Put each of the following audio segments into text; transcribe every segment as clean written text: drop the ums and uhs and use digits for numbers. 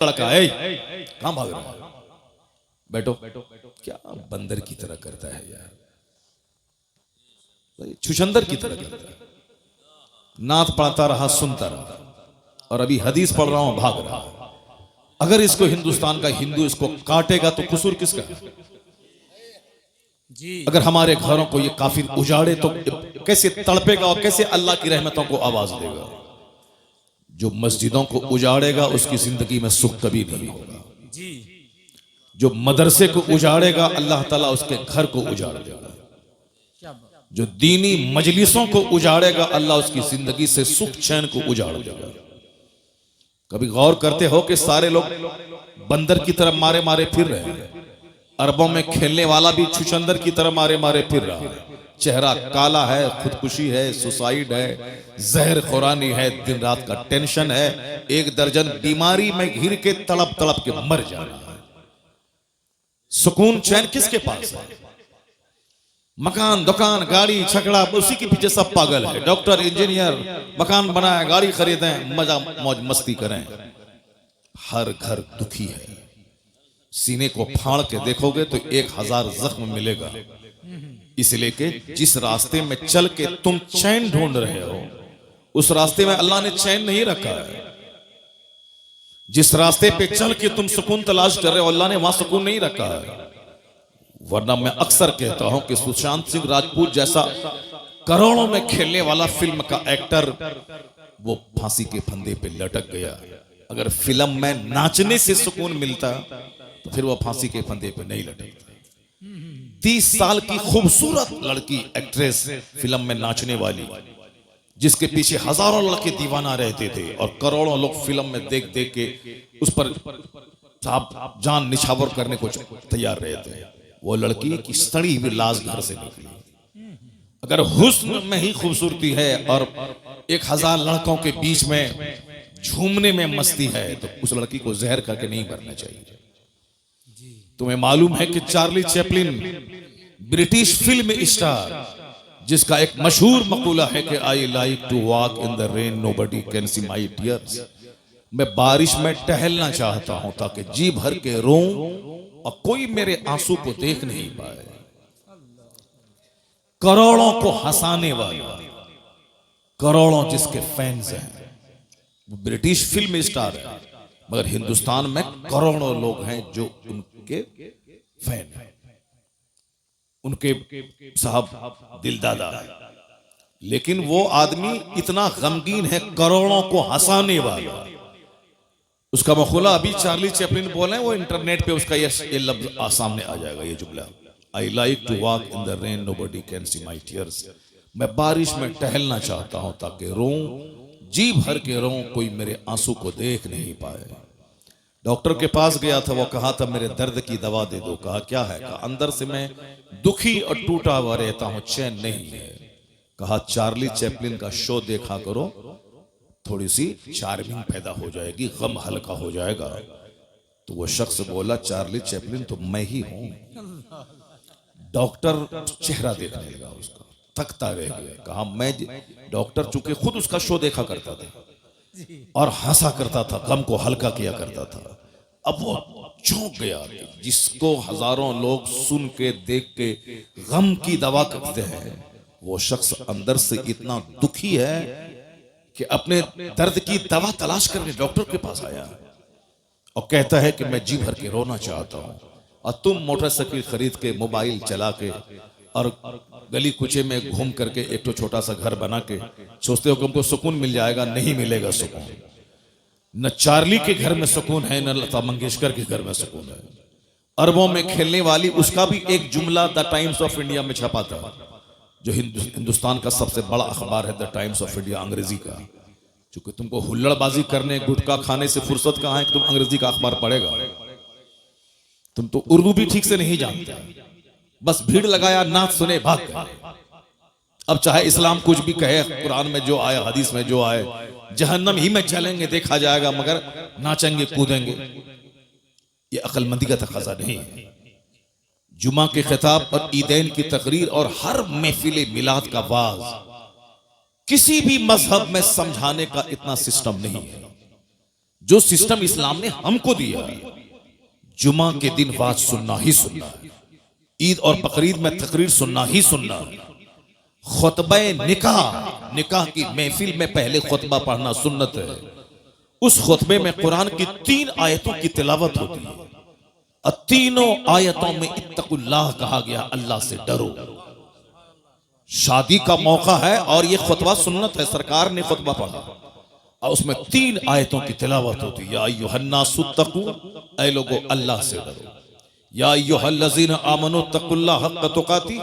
लड़का है कहां भाग रहा है? बैठो। क्या बंदर की तरह करता है यार, छुछंदर की तरह करता है। नात पढ़ता रहा, सुनता रहा, और अभी हदीस पढ़ रहा हूं, भाग रहा। अगर इसको हिंदुस्तान का हिंदू इसको काटेगा तो कसूर किसका? अगर हमारे घरों को ये काफिर उजाड़े तो कैसे तड़पेगा और कैसे अल्लाह की रहमतों को आवाज देगा? जो मस्जिदों को उजाड़ेगा उसकी जिंदगी में सुख कभी नहीं होगा। जो मदरसे को उजाड़ेगा अल्लाह ताला उसके घर को उजाड़ देगा। जो दीनी मजलिसों को उजाड़ेगा अल्लाह उसकी जिंदगी से सुख चैन को उजाड़ देगा। कभी गौर करते हो कि सारे लोग बंदर की तरह मारे मारे फिर रहे हैं। अरबों में खेलने वाला भी छुछंदर की तरह मारे मारे फिर रहा है। चेहरा काला है, खुदकुशी है, सुसाइड है, जहर खुरानी है, दिन रात का टेंशन है, 1 दर्जन बीमारी में घिर के तड़प तड़प के मर जाना है। सुकून चैन किसके पास है? मकान, दुकान, गाड़ी, छकड़ा, उसी के पीछे सब पागल है। डॉक्टर, इंजीनियर, मकान बनाए, गाड़ी खरीदें, मजा मौज मस्ती करें। हर घर दुखी है। सीने को फाड़ के देखोगे तो 1000 जख्म मिलेगा। इसलिए कि जिस रास्ते में चल के तुम चैन ढूंढ रहे हो उस रास्ते में अल्लाह ने चैन नहीं रखा है। जिस रास्ते पे चल के तुम सुकून तलाश कर रहे हो अल्लाह ने वहां सुकून नहीं रखा है। वरना मैं अक्सर कहता हूं कि सुशांत सिंह राजपूत जैसा करोड़ों में खेलने वाला फिल्म का एक्टर वो फांसी के फंदे पे लटक गया। अगर फिल्म में नाचने से सुकून मिलता तो फिर वो फांसी के फंदे पे नहीं लटकता। 30 साल की खूबसूरत लड़की एक्ट्रेस फिल्म में नाचने वाली, जिसके पीछे हजारों लड़के दीवाना रहते थे और करोड़ों लोग फिल्म में देख देख के उस पर जान निछावर करने को तैयार रहते। वो लड़की की सड़ी हुई लाश घर से निकली। अगर हुस्न में ही खूबसूरती है और 1000 लड़कों के बीच में झूमने में मस्ती है तो उस लड़की को जहर करके नहीं मरना चाहिए। तुम्हें मालूम है कि Charlie Chaplin British film star, जिसका एक मशहूर मकूला है कि I like to walk in the rain nobody can see my tears, मैं बारिश में टहलना चाहता हूं ताकि जी भर के रोऊं और कोई मेरे आंसू को देख नहीं पाए। करोड़ों को हंसाने वाला, करोड़ों जिसके फैंस हैं, वो ब्रिटिश फिल्म स्टार है, मगर हिंदुस्तान में करोड़ों लोग हैं जो उनके फैन हैं, उनके साहब दिलदादा। लेकिन वो आदमी इतना गमगीन है, करोड़ों को हंसाने वाला। उसका मखूला अभी चार्ली चैपलिन बोले, वो इंटरनेट पे उसका ये लफ्ज सामने आ जाएगा, ये जुमला, I like to walk in the rain nobody can see my tears, मैं बारिश में टहलना चाहता हूं ताकि रोऊं, जी भर के रोऊं, कोई मेरे आंसू को देख नहीं पाए। डॉक्टर के पास गया था, वो कहा था मेरे दर्द की दवा दे दो। कहा क्या है? कहा अंदर से मैं दुखी और टूटा हुआ रहता हूं, चैन नहीं है। कहा चार्ली चैपलिन का शो देखा करो, थोड़ी सी चार्मिंग पैदा हो जाएगी, गम हल्का हो जाएगा। तो वो शख्स बोला चार्ली चैपलिन तो मैं ही हूं। डॉक्टर चेहरा देखने लगा उसका, थकता रह गया। कहा मैं, डॉक्टर चूंकि खुद उसका शो देखा करता था और हंसा करता था, गम को हल्का किया करता था। अब वो चौंक गया, जिसको हजारों लोग सुन के देख के गम की दवा करते हैं, वो शख्स अंदर से इतना दुखी है कि अपने दर्द की दवा तलाश करने डॉक्टर के पास आया और कहता है कि मैं जी भर के रोना चाहता हूं। और तुम मोटरसाइकिल खरीद के, मोबाइल चला के और गली कुचे में घूम करके एक तो छोटा सा घर बना के सोचते हो कि हमको सुकून मिल जाएगा। नहीं मिलेगा सुकून। न चार्ली के घर में सुकून है, न लता मंगेशकर के घर में सुकून है। अरबों में खेलने वाली, उसका भी एक जुमला द टाइम्स ऑफ इंडिया में छपा था, जो हिंदुस्तान का सबसे बड़ा अखबार है, द टाइम्स ऑफ इंडिया, अंग्रेजी का। क्योंकि तुमको हुल्लड़बाजी करने, गुटखा खाने से फुर्सत कहां है कि तुम अंग्रेजी का अखबार पढ़ेगा। तुम तो उर्दू भी ठीक से नहीं जानते, बस भीड़ लगाया, नाच सुने, भाग गए। अब चाहे इस्लाम कुछ भी कहे, कुरान में जो आए, हदीस में जो आए, जहन्नम ही में चलेंगे, देखा जाएगा, मगर नाचेंगे, कूदेंगे। ये अक्लमंदी का तकाजा नहीं है। जुमा के खिताब और ईदैन की तकरीर और हर महफिल मिलाद का वाज किसी भी मजहब में समझाने का इतना सिस्टम नहीं है। जो सिस्टम इस्लाम ने हमको दिया, जुमा के दिन वाज सुनना ही सुनना, ईद और बकरीद में तकरीर सुनना ही सुनना, खुतबे निकाह, निकाह की महफिल में पहले खुतबा पढ़ना सुन्नत है। उस खुतबे में कुरान की 3 आयतों की तिलावत होती है और तीनों आयतों में इत्तकुल्लाह कहा गया, अल्लाह से डरो। शादी का मौका है और ये खुतबा सुन्नत है, सरकार ने खुतबा पढ़ा और उसमें 3 आयतों की तिलावत होती है। या अय्युहन्नासुत्तकू, ऐ लोगो अल्लाह से डरो। या अय्युहल्लज़ीना आमनू तक़ुल्लाह हक़्क़ तुक़ाती,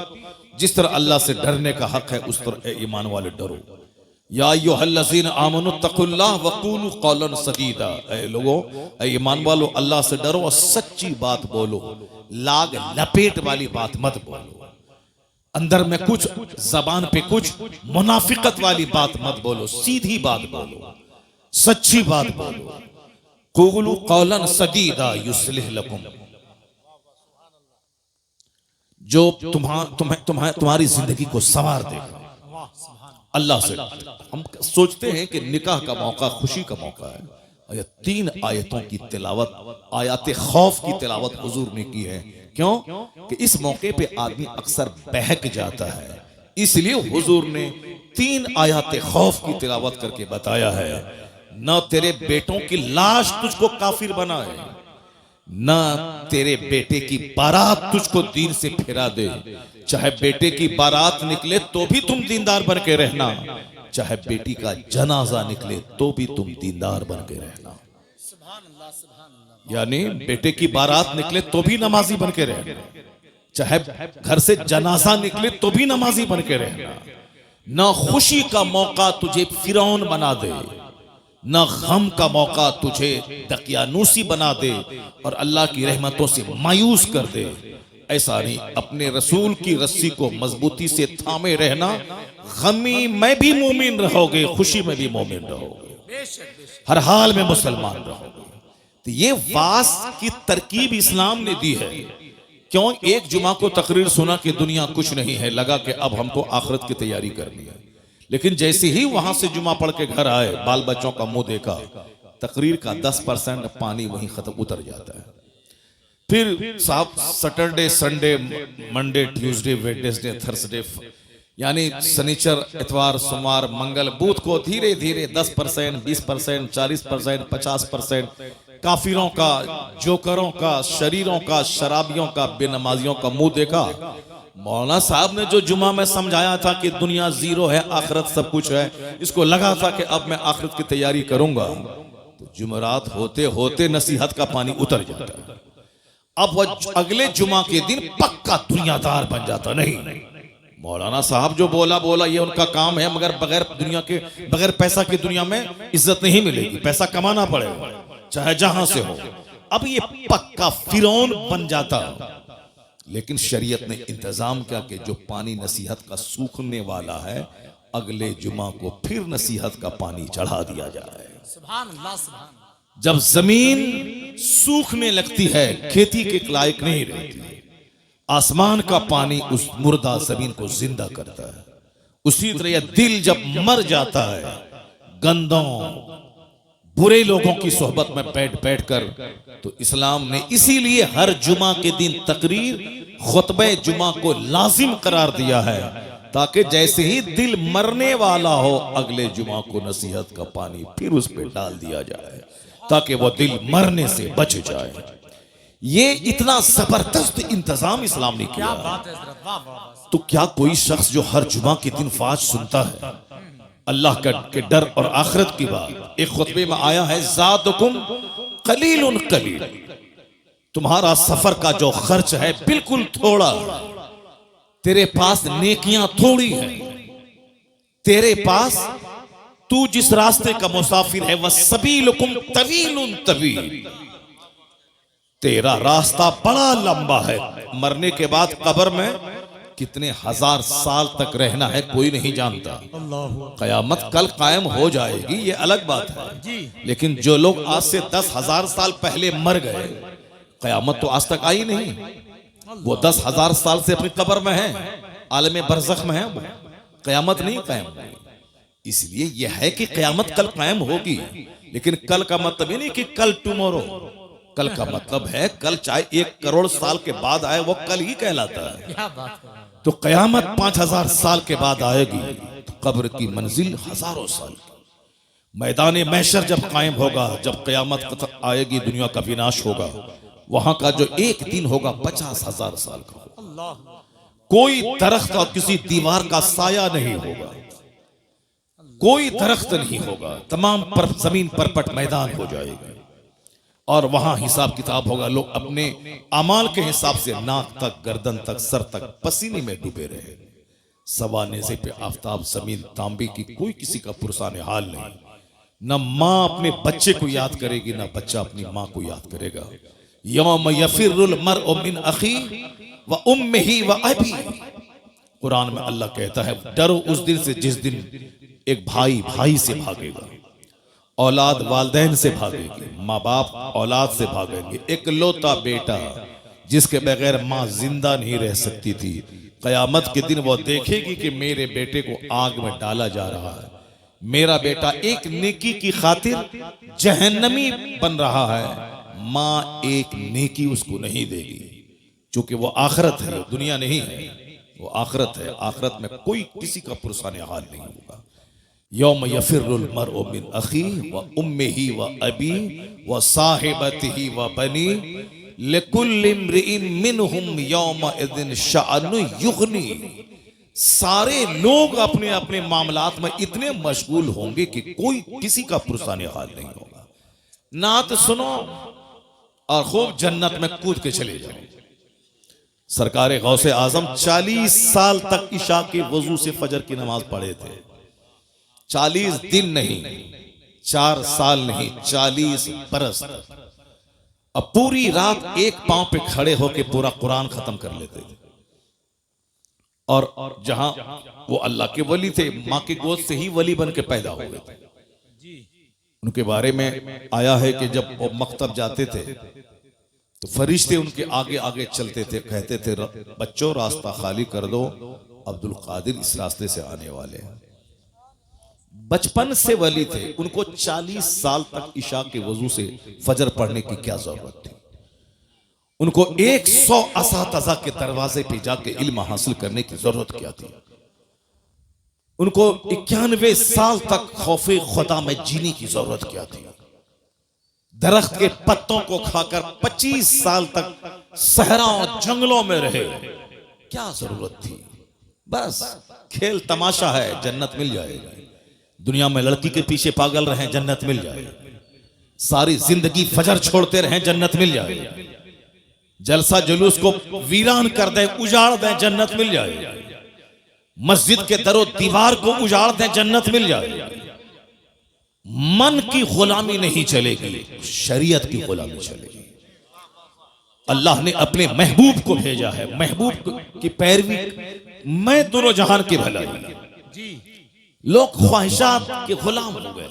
जिस तरह अल्लाह से डरने का हक है उस तरह ईमान वाले डरो। या अय्युहल्लज़ीना आमनू तक़ुल्लाह वक़ूलू क़ौलन सदीदा, ऐ लोगो ऐ ईमान वालो अल्लाह से डरो और सच्ची बात बोलो, लाग लपेट वाली बात मत बोलो, अंदर में कुछ जबान पे कुछ मुनाफिकत वाली बात मत बोलो, सीधी बात बोलो, सच्ची बात बोलो। क़ूलू क़ौलन सदीदा युस्लिह लकुम, जो तुम्हारी जिंदगी को संवार देगा। अल्लाह से हम सोचते हैं कि निकाह का मौका खुशी का मौका है, और ये 3 आयतों की तिलावत, आयात खौफ की तिलावत हुजूर ने की है। क्यों कि इस मौके पे आदमी अक्सर बहक जाता है, इसलिए हुजूर ने 3 आयात खौफ की तिलावत करके बताया है, न तेरे बेटों की लाश तुझको काफिर बनाए, न तेरे बेटे की बारात तुझको दीन से फिरा दे। चाहे बेटे की बारात निकले तो भी तुम दीनदार बन के रहना, चाहे बेटी का जनाजा निकले तो भी तुम दीनदार बन के रहना। यानी बेटे की बारात निकले तो भी नमाजी बन के रहना, चाहे घर से जनाजा निकले तो भी नमाजी बन के रहना। न खुशी का मौका तुझे फिरौन बना दे, न गम का मौका तुझे दकियानूसी बना दे और अल्लाह की रहमतों से मायूस कर दे। ऐसा नहीं, अपने रसूल की रस्सी को मजबूती से थामे रहना। गमी में भी मोमिन रहोगे, खुशी में भी मोमिन रहोगे, हर हाल में मुसलमान रहोगे। तो ये वास की तरकीब इस्लाम ने दी है। क्यों? एक जुमा को तकरीर सुना कि दुनिया कुछ नहीं है, लगा कि अब हमको आखिरत की तैयारी करनी है। लेकिन जैसे ही वहां से जुमा पढ़ के घर आए, बाल बच्चों का मुंह देखा, तकरीर का 10% पानी वहीं खत्म उतर जाता है। फिर साहब Saturday, Sunday, Monday, Tuesday, Wednesday, Thursday, यानी शनिचर, इतवार, सोमवार, मंगल, बुध को धीरे धीरे 10%, 20%, 40%, 50% काफिरों का, जोकरों का, शरीरों का, शराबियों का, बेनमाजियों का मुंह देखा। मौलाना साहब ने जो जुमा में समझाया था कि दुनिया जीरो है, आखिरत सब कुछ है, इसको लगा था कि अब मैं आखिरत की तैयारी करूंगा, तो जुमेरात होते होते नसीहत का पानी उतर जाता है। अब वह अगले जुमा के दिन पक्का दुनियादार बन जाता। नहीं, मौलाना साहब जो बोला बोला, ये उनका काम है, मगर बगैर दुनिया के, बगैर पैसा की दुनिया में इज्जत नहीं मिलेगी, पैसा कमाना पड़ेगा चाहे जहां से हो। अब ये पक्का फिरौन बन जाता। लेकिन शरीयत ने इंतजाम किया कि जो पानी नसीहत का सूखने वाला है, अगले जुमा को फिर नसीहत का पानी चढ़ा दिया जाए। सुभान अल्लाह, सुभान अल्लाह। जब जमीन सूखने लगती है, खेती के लायक नहीं रहती, आसमान का पानी उस मुर्दा जमीन को जिंदा करता है। उसी तरह दिल जब मर जाता है, गंदों बुरे लोगों की सोहबत में बैठ बैठ कर, तो इस्लाम ने इसीलिए हर जुमा के दिन तकरीर, खुतबे जुमा को लाजिम करार दिया है, ताकि जैसे ही दिल मरने वाला हो, अगले जुमा को नसीहत का पानी फिर उस पर डाल दिया जाए, ताकि वो दिल मरने से बच जाए। ये इतना जबरदस्त इंतजाम इस्लाम ने किया। तो क्या कोई शख्स जो हर जुमा के दिन वाज सुनता है, अल्लाह के डर और आखिरत की बात, एक खुतबे में आया है, ज़ादुकुम कलीलुन कलील, तुम्हारा सफर का जो खर्च है बिल्कुल थोड़ा, तेरे पास नेकियां थोड़ी है, तेरे पास तू जिस रास्ते का मुसाफिर है, वह सबीलुकुम तवीलुन तवील, तेरा रास्ता बड़ा लंबा है। मरने के बाद कब्र में कितने हजार साल तक रहना है कोई नहीं जानता। कयामत कल कायम हो जाएगी, ये अलग बात है, लेकिन जो लोग आज से 10,000 साल पहले मर गए, कयामत तो आज तक आई नहीं, वो 10,000 साल से अपनी कब्र में है, आलम बरज़ख में है, वो कयामत नहीं कायम हुई। इसलिए यह है कि क़यामत कल कायम होगी, लेकिन कल का मतलब ये नहीं कि कल टुमारो। कल का मतलब है कल चाहे 1 करोड़ साल के बाद आए, वो कल ही कहलाता है। क्या बात कर रहे हैं? तो क़यामत 5000 साल के बाद आएगी, तो कब्र की मंजिल हजारों साल की। मैदान महशर जब कायम होगा, जब क़यामत आएगी, दुनिया का विनाश होगा, वहां का जो एक दिन होगा 50,000 साल का होगा। अल्लाह कोई दरख्त और किसी दीवार का साया नहीं होगा, कोई दरख्त नहीं होगा, तमाम पर जमीन परपट मैदान हो जाएगी और वहां हिसाब किताब होगा। लोग अपने अमाल के हिसाब से नाक तक, गर्दन तक, सर तक पसीने में डूबे रहे। सवा नेज़े पे आफताब, जमीन तांबे की, कोई किसी का पुरसाने हाल नहीं। न माँ अपने बच्चे को याद करेगी, न बच्चा अपनी माँ को याद करेगा। यौम यफिरुल मरअु मिन अखी व उम्मिही व अबी। कुरान में अल्लाह कहता है, डरो उस दिन से जिस दिन एक भाई भाई से भागेगा, औलाद वालदैन से भागेगी, माँ बाप औलाद से भागेंगे। इकलौता बेटा जिसके बगैर माँ जिंदा नहीं रह सकती थी, कयामत के दिन वो देखेगी कि मेरे बेटे को आग में डाला जा रहा है, मेरा बेटा एक नेकी की खातिर जहन्नमी बन रहा है। माँ एक नेकी उसको नहीं देगी, क्योंकि वो आखिरत है, दुनिया नहीं है, वो आखिरत है। आखिरत में कोई किसी का पुरसाने हाल नहीं होगा। यौम यफिरुल मरअु मिन अखी व उम्मिही व अबी व साहिबतिही व बनी लिकुल्लि इम्रिइन मिनहुम यौमइज़िन शअनु युग़नी। सारे लोग अपने अपने मामलात में इतने मशगूल होंगे कि कोई किसी का पुरसाने हाल नहीं होगा। नात सुनो और खूब जन्नत में कूद के चले जाओ। सरकार गौसे आजम 40 साल तक इशा के वजू से फजर की नमाज पढ़े थे। 40 दिन नहीं, 4 साल नहीं, 40 बरस। अब पूरी रात एक पांव पे खड़े होकर पूरा कुरान खत्म कर लेते थे। और जहां वो अल्लाह के वली थे, मां की गोद से ही वली बन के पैदा हो गए थे। उनके बारे में आया है कि जब वो मकतब जाते थे तो फरिश्ते उनके आगे आगे चलते थे, कहते थे, बच्चों रास्ता खाली कर दो, अब्दुल कादिर इस रास्ते से आने वाले हैं। बचपन से वली थे, उनको 40 साल तक इशा के वजू से फजर पढ़ने की क्या जरूरत थी। उनको 100 असातिज़ा के दरवाजे पे जाके इल्म हासिल करने की जरूरत क्या थी। उनको 91 साल तक खौफे खुदा में जीने की जरूरत क्या थी। दरख्त के पत्तों को खाकर 25 साल तक सहरा और जंगलों में रहे, क्या जरूरत थी। बस खेल तमाशा है, जन्नत मिल जाएगा। दुनिया में लड़की के पीछे पागल रहे, जन्नत मिल जाएगी। सारी जिंदगी फजर छोड़ते रहे, जन्नत मिल जाएगी। जलसा जुलूस को वीरान कर दे, उजाड़ दें, जन्नत मिल जाएगी। मस्जिद के दरो दीवार को उजाड़ दें, जन्नत मिल जाएगी। मन की गुलामी नहीं चलेगी, शरीयत की गुलामी चलेगी। अल्लाह ने अपने महबूब को भेजा है, महबूब की पैरवी मैं दोनों जहान की भलाई। लोग ख्वाहिशात के गुलाम हो गए,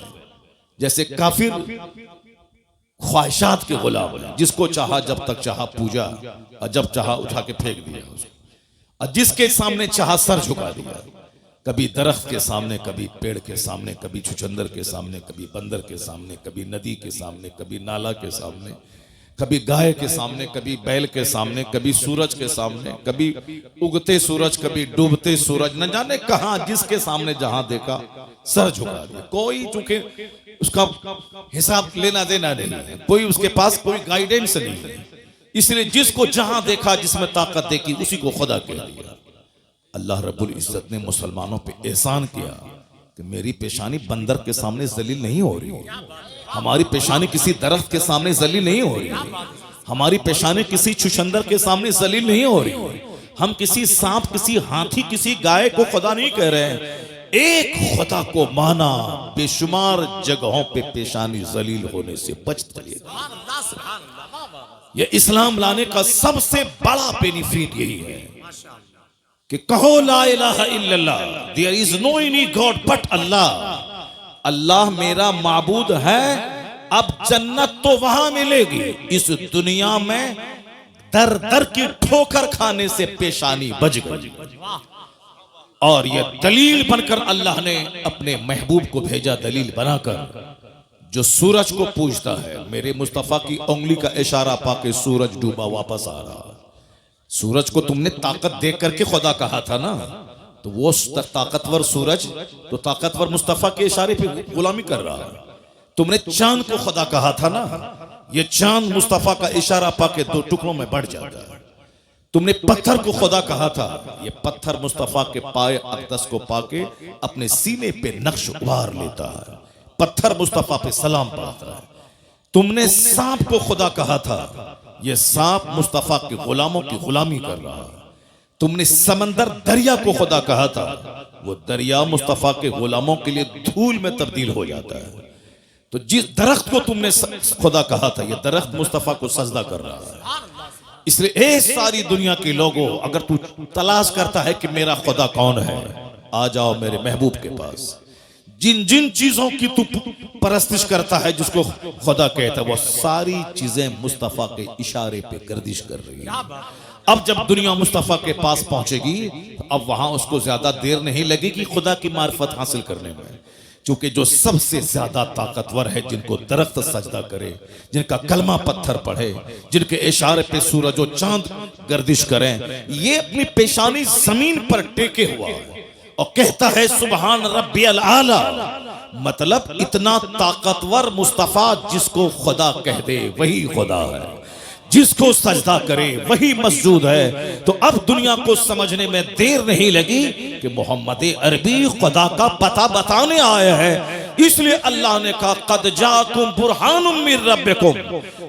जैसे काफिर ख्वाहिशात के गुलाम है। जिसको चाहा जब तक चाहा पूजा, और जब चाहा उठा के फेंक दिया उसको, और जिसके सामने चाहा सर झुका दिया। कभी दरख्त के सामने, कभी पेड़ के सामने, कभी छुछंदर के सामने, कभी बंदर के सामने, कभी नदी के सामने, कभी नाला के सामने, कभी गाय के सामने, कभी बैल के सामने, कभी सूरज के सामने, कभी उगते सूरज, कभी डूबते सूरज, न जाने कहां, जिसके सामने जहां देखा सर झुका दिया। कोई चूंकि उसका हिसाब लेना देना नहीं है, कोई उसके पास कोई गाइडेंस नहीं है, इसलिए जिसको जहां देखा, जिसमें ताकत देखी, उसी को खुदा कह दिया। अल्लाह रब्बुल इज्जत ने मुसलमानों पे एहसान किया कि मेरी पेशानी बंदर के सामने जलील नहीं हो रही, हमारी पेशानी किसी दरख्त के सामने जलील नहीं हो रही, हमारी पेशानी किसी छुछंदर के सामने जलील नहीं हो रही। हम किसी सांप, किसी हाथी, किसी गाय को खुदा नहीं कह रहे हैं, एक खुदा को माना, बेशुमार जगहों पे पेशानी जलील होने से बच चलेगा। ये इस्लाम लाने का सबसे बड़ा बेनिफिट यही है कि कहो ला इलाहा इल्लल्लाह, there is no any god but Allah. Allah मेरा माबूद है। अब जन्नत तो वहां मिलेगी, इस दुनिया में दर दर की ठोकर खाने से पेशानी बच गई। और यह दलील बनकर अल्लाह ने अपने महबूब को भेजा, दलील बनाकर। जो सूरज को पूजता है, मेरे मुस्तफा की उंगली का इशारा पाके सूरज डूबा वापस आ रहा। सूरज को तुमने ताकत देख करके खुदा कहा था ना, तो वो ताकतवर सूरज तो ताकतवर मुस्तफा के इशारे पे गुलामी कर रहा है। तुमने चांद को खुदा कहा था ना, ये चांद मुस्तफा का इशारा पाके दो टुकड़ों में बढ़ जाता है। तुमने पत्थर को खुदा कहा था, ये पत्थर मुस्तफा के पाए अक़दस को पाके अपने सीने पे नक्श उभार लेता है, पत्थर मुस्तफा पे सलाम पढ़ता है। तुमने सांप को खुदा कहा था, ये सांप मुस्तफा के गुलामों की गुलामी कर रहा है। तुमने समंदर दरिया को खुदा कहा था, वो दरिया मुस्तफा के गुलामों के लिए धूल में तब्दील हो जाता है। तो जिस दरख्त को तुमने खुदा कहा था, ये दरख्त मुस्तफा को सजदा कर रहा है। इसलिए ए सारी दुनिया के लोगों, अगर तू तलाश करता है कि मेरा खुदा कौन है, आ जाओ मेरे महबूब के पास। जिन जिन चीजों की तू परस्तिश करता है जिसको खुदा कहता है, वो सारी चीजें मुस्तफा के इशारे पे गर्दिश कर रही है। अब जब दुनिया मुस्तफा के पास पहुंचेगी, अब वहां उसको ज्यादा देर नहीं लगेगी खुदा की मार्फत हासिल करने में, क्योंकि जो सबसे ज्यादा ताकतवर है, जिनको दरख्त सजदा करे, जिनका कलमा पत्थर पढ़े, जिनके इशारे पे सूरज और चांद गर्दिश करें, ये अपनी पेशानी जमीन पर टेके हुआ है और कहता है सुबहान रब्बियल आला। मतलब इतना ताकतवर मुस्तफा, जिसको खुदा कह दे वही खुदा है, जिसको सजदा करे वही मस्जूद है। तो अब दुनिया को समझने में देर नहीं लगी कि मोहम्मद अरबी खुदा का पता बताने आए हैं। इसलिए अल्लाह ने कहा कद जाकुम बुरहानुम मिर रब्बिकुम,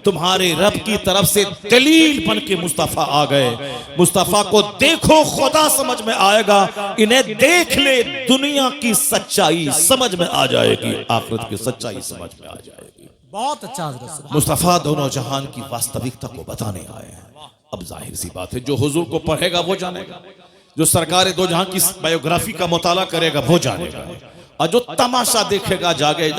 तुम्हारे रब की तरफ से दलील बन के मुस्तफा आ गए। मुस्तफा को देखो, खुदा समझ में आएगा। इन्हें देख ले, दुनिया की सच्चाई समझ में आ जाएगी, आखिरत की सच्चाई समझ में आ जाएगी। बहुत अच्छा हज़रत। मुस्तफा दोनों जहान की वास्तविकता को बताने आए हैं। अब जाहिर सी बात है, जो हुजूर को पढ़ेगा वो जानेगा, जो सरकार दो जहां की बायोग्राफी का मुताला करेगा वो जानेगा, और जो तमाशा देखेगा जागे।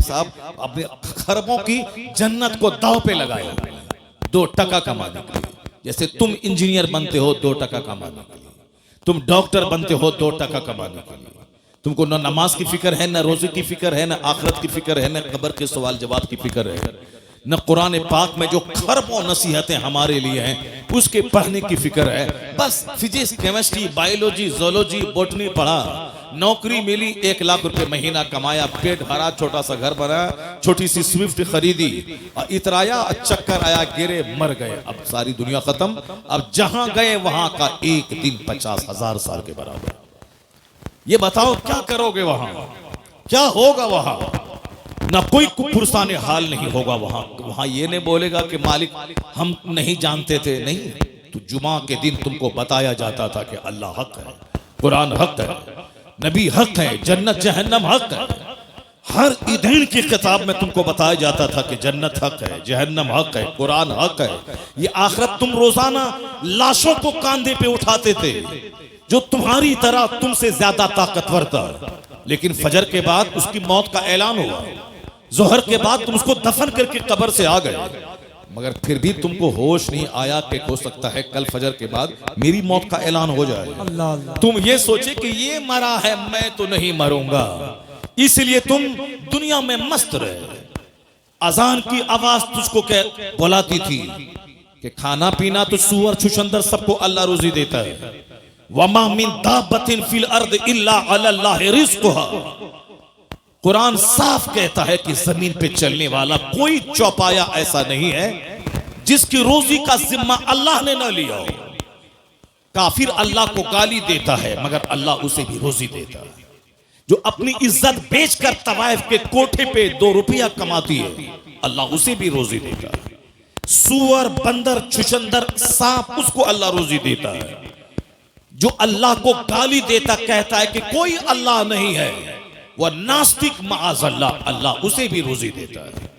साहब अपने खरबों की जन्नत को दांव पे लगाया 2 टका कमाने के लिए। जैसे तुम इंजीनियर बनते हो 2 टका कमाने के लिए, तुम डॉक्टर बनते हो 2 टका कमाने के लिए। तुमको न नमाज की फिक्र है, न रोजे की फिक्र है, न आखिरत की फिक्र है, न कब्र के सवाल जवाब की फिक्र है, न कुरान पाक में जो खरबों नसीहतें हमारे लिए हैं उसके पढ़ने की फिक्र है। बस physics, chemistry, biology, zoology, botany पढ़ा, नौकरी मिली, 1 लाख रुपए महीना कमाया, पेट भरा, छोटा सा घर बनाया, छोटी सी स्विफ्ट खरीदी, और इतराया, चक्कर आया, गिरे, मर गए। अब सारी दुनिया खत्म। अब जहां गए वहां का एक दिन 50,000 साल के बराबर। ये बताओ क्या करोगे वहां, क्या होगा वहां? ना कोई पुरसाने हाल नहीं होगा वहां। वहां ये नहीं बोलेगा कि मालिक हम नहीं जानते थे, नहीं। तो जुमा के दिन तुमको बताया जाता था कि अल्लाह हक है, कुरान हक है, नबी हक है, जन्नत जहन्नम हक है। हर ईदैन की किताब में तुमको बताया जाता था कि जन्नत हक है, जहन्नम हक है, कुरान हक है। ये आखिरत तुम रोजाना लाशों को कांधे पे उठाते थे जो तुम्हारी तरह तुमसे ज्यादा ताकतवर था, लेकिन फजर के बाद उसकी मौत का ऐलान हुआ। जोहर के बाद तुम उसको दफन करके कब्र से आ गए। मगर फिर भी तुमको होश नहीं आया कि हो सकता है कल फजर के बाद मेरी मौत का ऐलान हो जाए। तुम ये सोचे कि ये मरा है, मैं तो नहीं मरूंगा, इसलिए तुम दुनिया में मस्त रहे। अजान की आवाज तुझको क्या बुलाती थी कि खाना पीना तो सूअर छुछंदर सबको अल्लाह रोजी देता है। वमा मिन दाब्बतिन फिल अर्द इल्ला अल्लाह रिज़्क़ुहा। कुरान साफ कहता है कि जमीन पे चलने वाला कोई चौपाया ऐसा नहीं है जिसकी रोजी का जिम्मा अल्लाह ने न लिया हो। काफिर अल्लाह को गाली देता है मगर अल्लाह उसे भी रोजी देता है। जो अपनी इज्जत बेचकर तवाइफ के कोठे पे 2 रुपया कमाती है, अल्लाह उसे भी रोजी देता है। सूअर, बंदर, छुछंदर, सांप, उसको अल्लाह रोजी देता है। जो अल्लाह को गाली देता कहता है कि कोई अल्लाह नहीं है, वह नास्तिक माअज़ल्लाह, अल्लाह उसे भी रोजी देता है।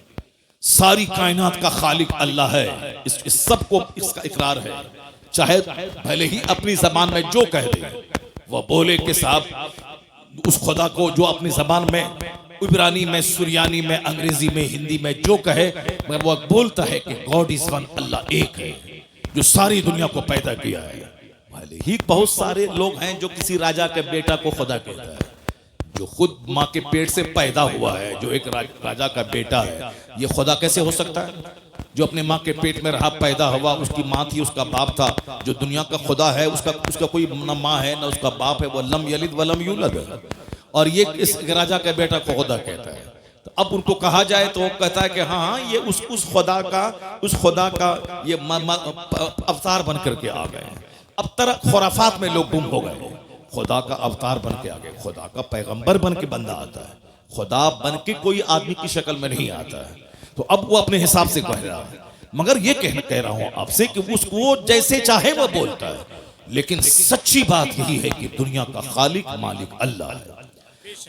सारी कायनात का खालिक अल्लाह है, इस सबको इसका इकरार है। चाहे भले ही अपनी जबान में जो कह दे, वह बोले कि साहब उस खुदा को जो अपनी जबान में, इब्रानी में, सुरियानी में, अंग्रेजी में, हिंदी में जो कहे, मगर वह बोलता है कि गॉड इज वन, अल्लाह एक है जो सारी दुनिया को पैदा किया है। भले ही बहुत सारे लोग हैं जो किसी राजा के बेटा को खुदा कहता है, जो खुद माँ के पेट से पैदा हुआ है, जो एक राजा का बेटा है, ये खुदा कैसे हो सकता है? जो अपने माँ के पेट में रहा, पैदा हुआ, उसकी माँ थी, उसका बाप था, जो दुनिया का खुदा है उसका कोई न माँ है न उसका बाप है, वो लम यलिद वलम यूलद है, और ये इस राजा का बेटा को खुदा कहता है। तो अब उनको कहा जाए तो वो कहता है कि हाँ ये उस खुदा का ये अवतार बन करके आ गए। अब तरह खुराफात में लोग गुम हो गए। खुदा का अवतार बन के आ गए, खुदा का पैगंबर बन के बंदा आता है, खुदा बन के कोई आदमी की शक्ल में नहीं आता है। तो अब वो अपने हिसाब से कह रहा है, मगर ये कह रहा हूं आपसे कि उसको जैसे चाहे वो बोलता है, लेकिन सच्ची बात यही है कि दुनिया का खालिक मालिक अल्लाह है।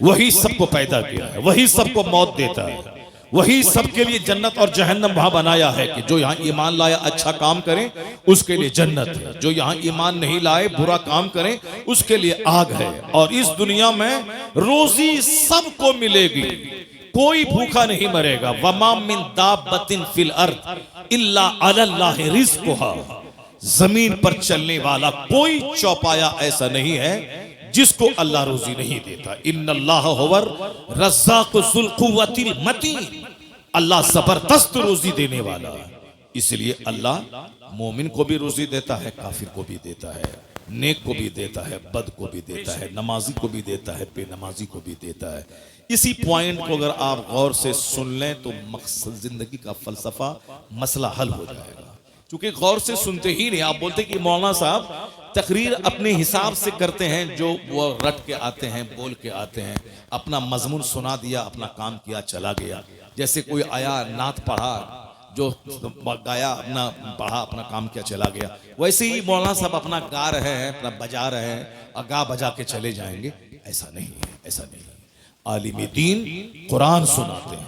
वही सबको पैदा किया है, वही सबको मौत देता है, वही सबके लिए जन्नत और जहन्नम वहां बनाया है कि जो यहाँ ईमान लाया अच्छा काम करें उसके लिए जन्नत है, जो यहाँ ईमान नहीं लाए बुरा काम करें उसके लिए आग है। और इस दुनिया में रोजी सबको मिलेगी, कोई भूखा नहीं मरेगा। वमा मिन दाब्बतिन फिल अर्द इल्ला अल्लाह रिज़्क़ुहा। जमीन पर चलने वाला कोई चौपाया ऐसा नहीं है जिसको अल्लाह रोजी नहीं देता। इन्नल्लाह हुवर रज़्ज़ाक़ु ज़ुल क़ुव्वतिल मतीन। अल्लाह जबरदस्त रोजी देने वाला है, इसलिए अल्लाह मोमिन को भी रोजी देता है, काफिर को भी देता है, नेक को भी देता है, बद को भी देता है, नमाजी को भी देता है, बेनमाजी को भी देता है। इसी पॉइंट को अगर आप गौर से सुन लें तो मकसद जिंदगी का फलसफा मसला हल हो जाएगा। क्योंकि गौर से सुनते ही नहीं, आप बोलते कि मौलाना साहब तकरीर अपने हिसाब से करते हैं, जो वो रट के आते हैं, बोल के आते हैं, अपना मजमून सुना दिया, अपना काम किया, चला गया। जैसे कोई आया, नात पढ़ा, जो गाया, अपना पढ़ा, अपना काम किया, चला गया। वैसे ही मौलाना साहब अपना गा रहे हैं, अपना बजा रहे हैं और गा बजा के चले जाएंगे। ऐसा नहीं है, ऐसा नहीं है। आलिम दीन कुरान सुनाते हैं,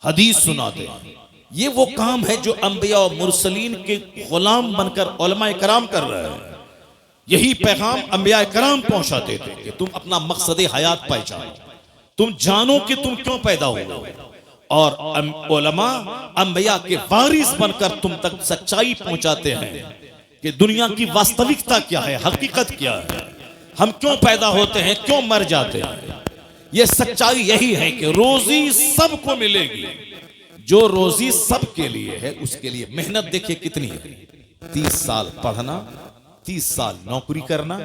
हदीस सुनाते हैं। ये वो काम है जो अंबिया और मुरसलीन के गुलाम बनकर उलमा कराम कर रहे हैं। यही पैगाम अंबिया कराम पहुंचाते थे कि तुम अपना मकसद हयात पहचानो, तुम जानो कि तुम क्यों पैदा हुए, और उलमा अंबिया के वारिस बनकर तुम तक सच्चाई पहुंचाते हैं कि दुनिया की वास्तविकता क्या है, हकीकत क्या है, हम क्यों पैदा होते हैं, क्यों मर जाते हैं। ये सच्चाई यही है कि रोजी सबको मिलेगी। जो रोजी सबके लिए है उसके लिए मेहनत देखिए कितनी है। 30 साल पढ़ना, 30 साल नौकरी करना,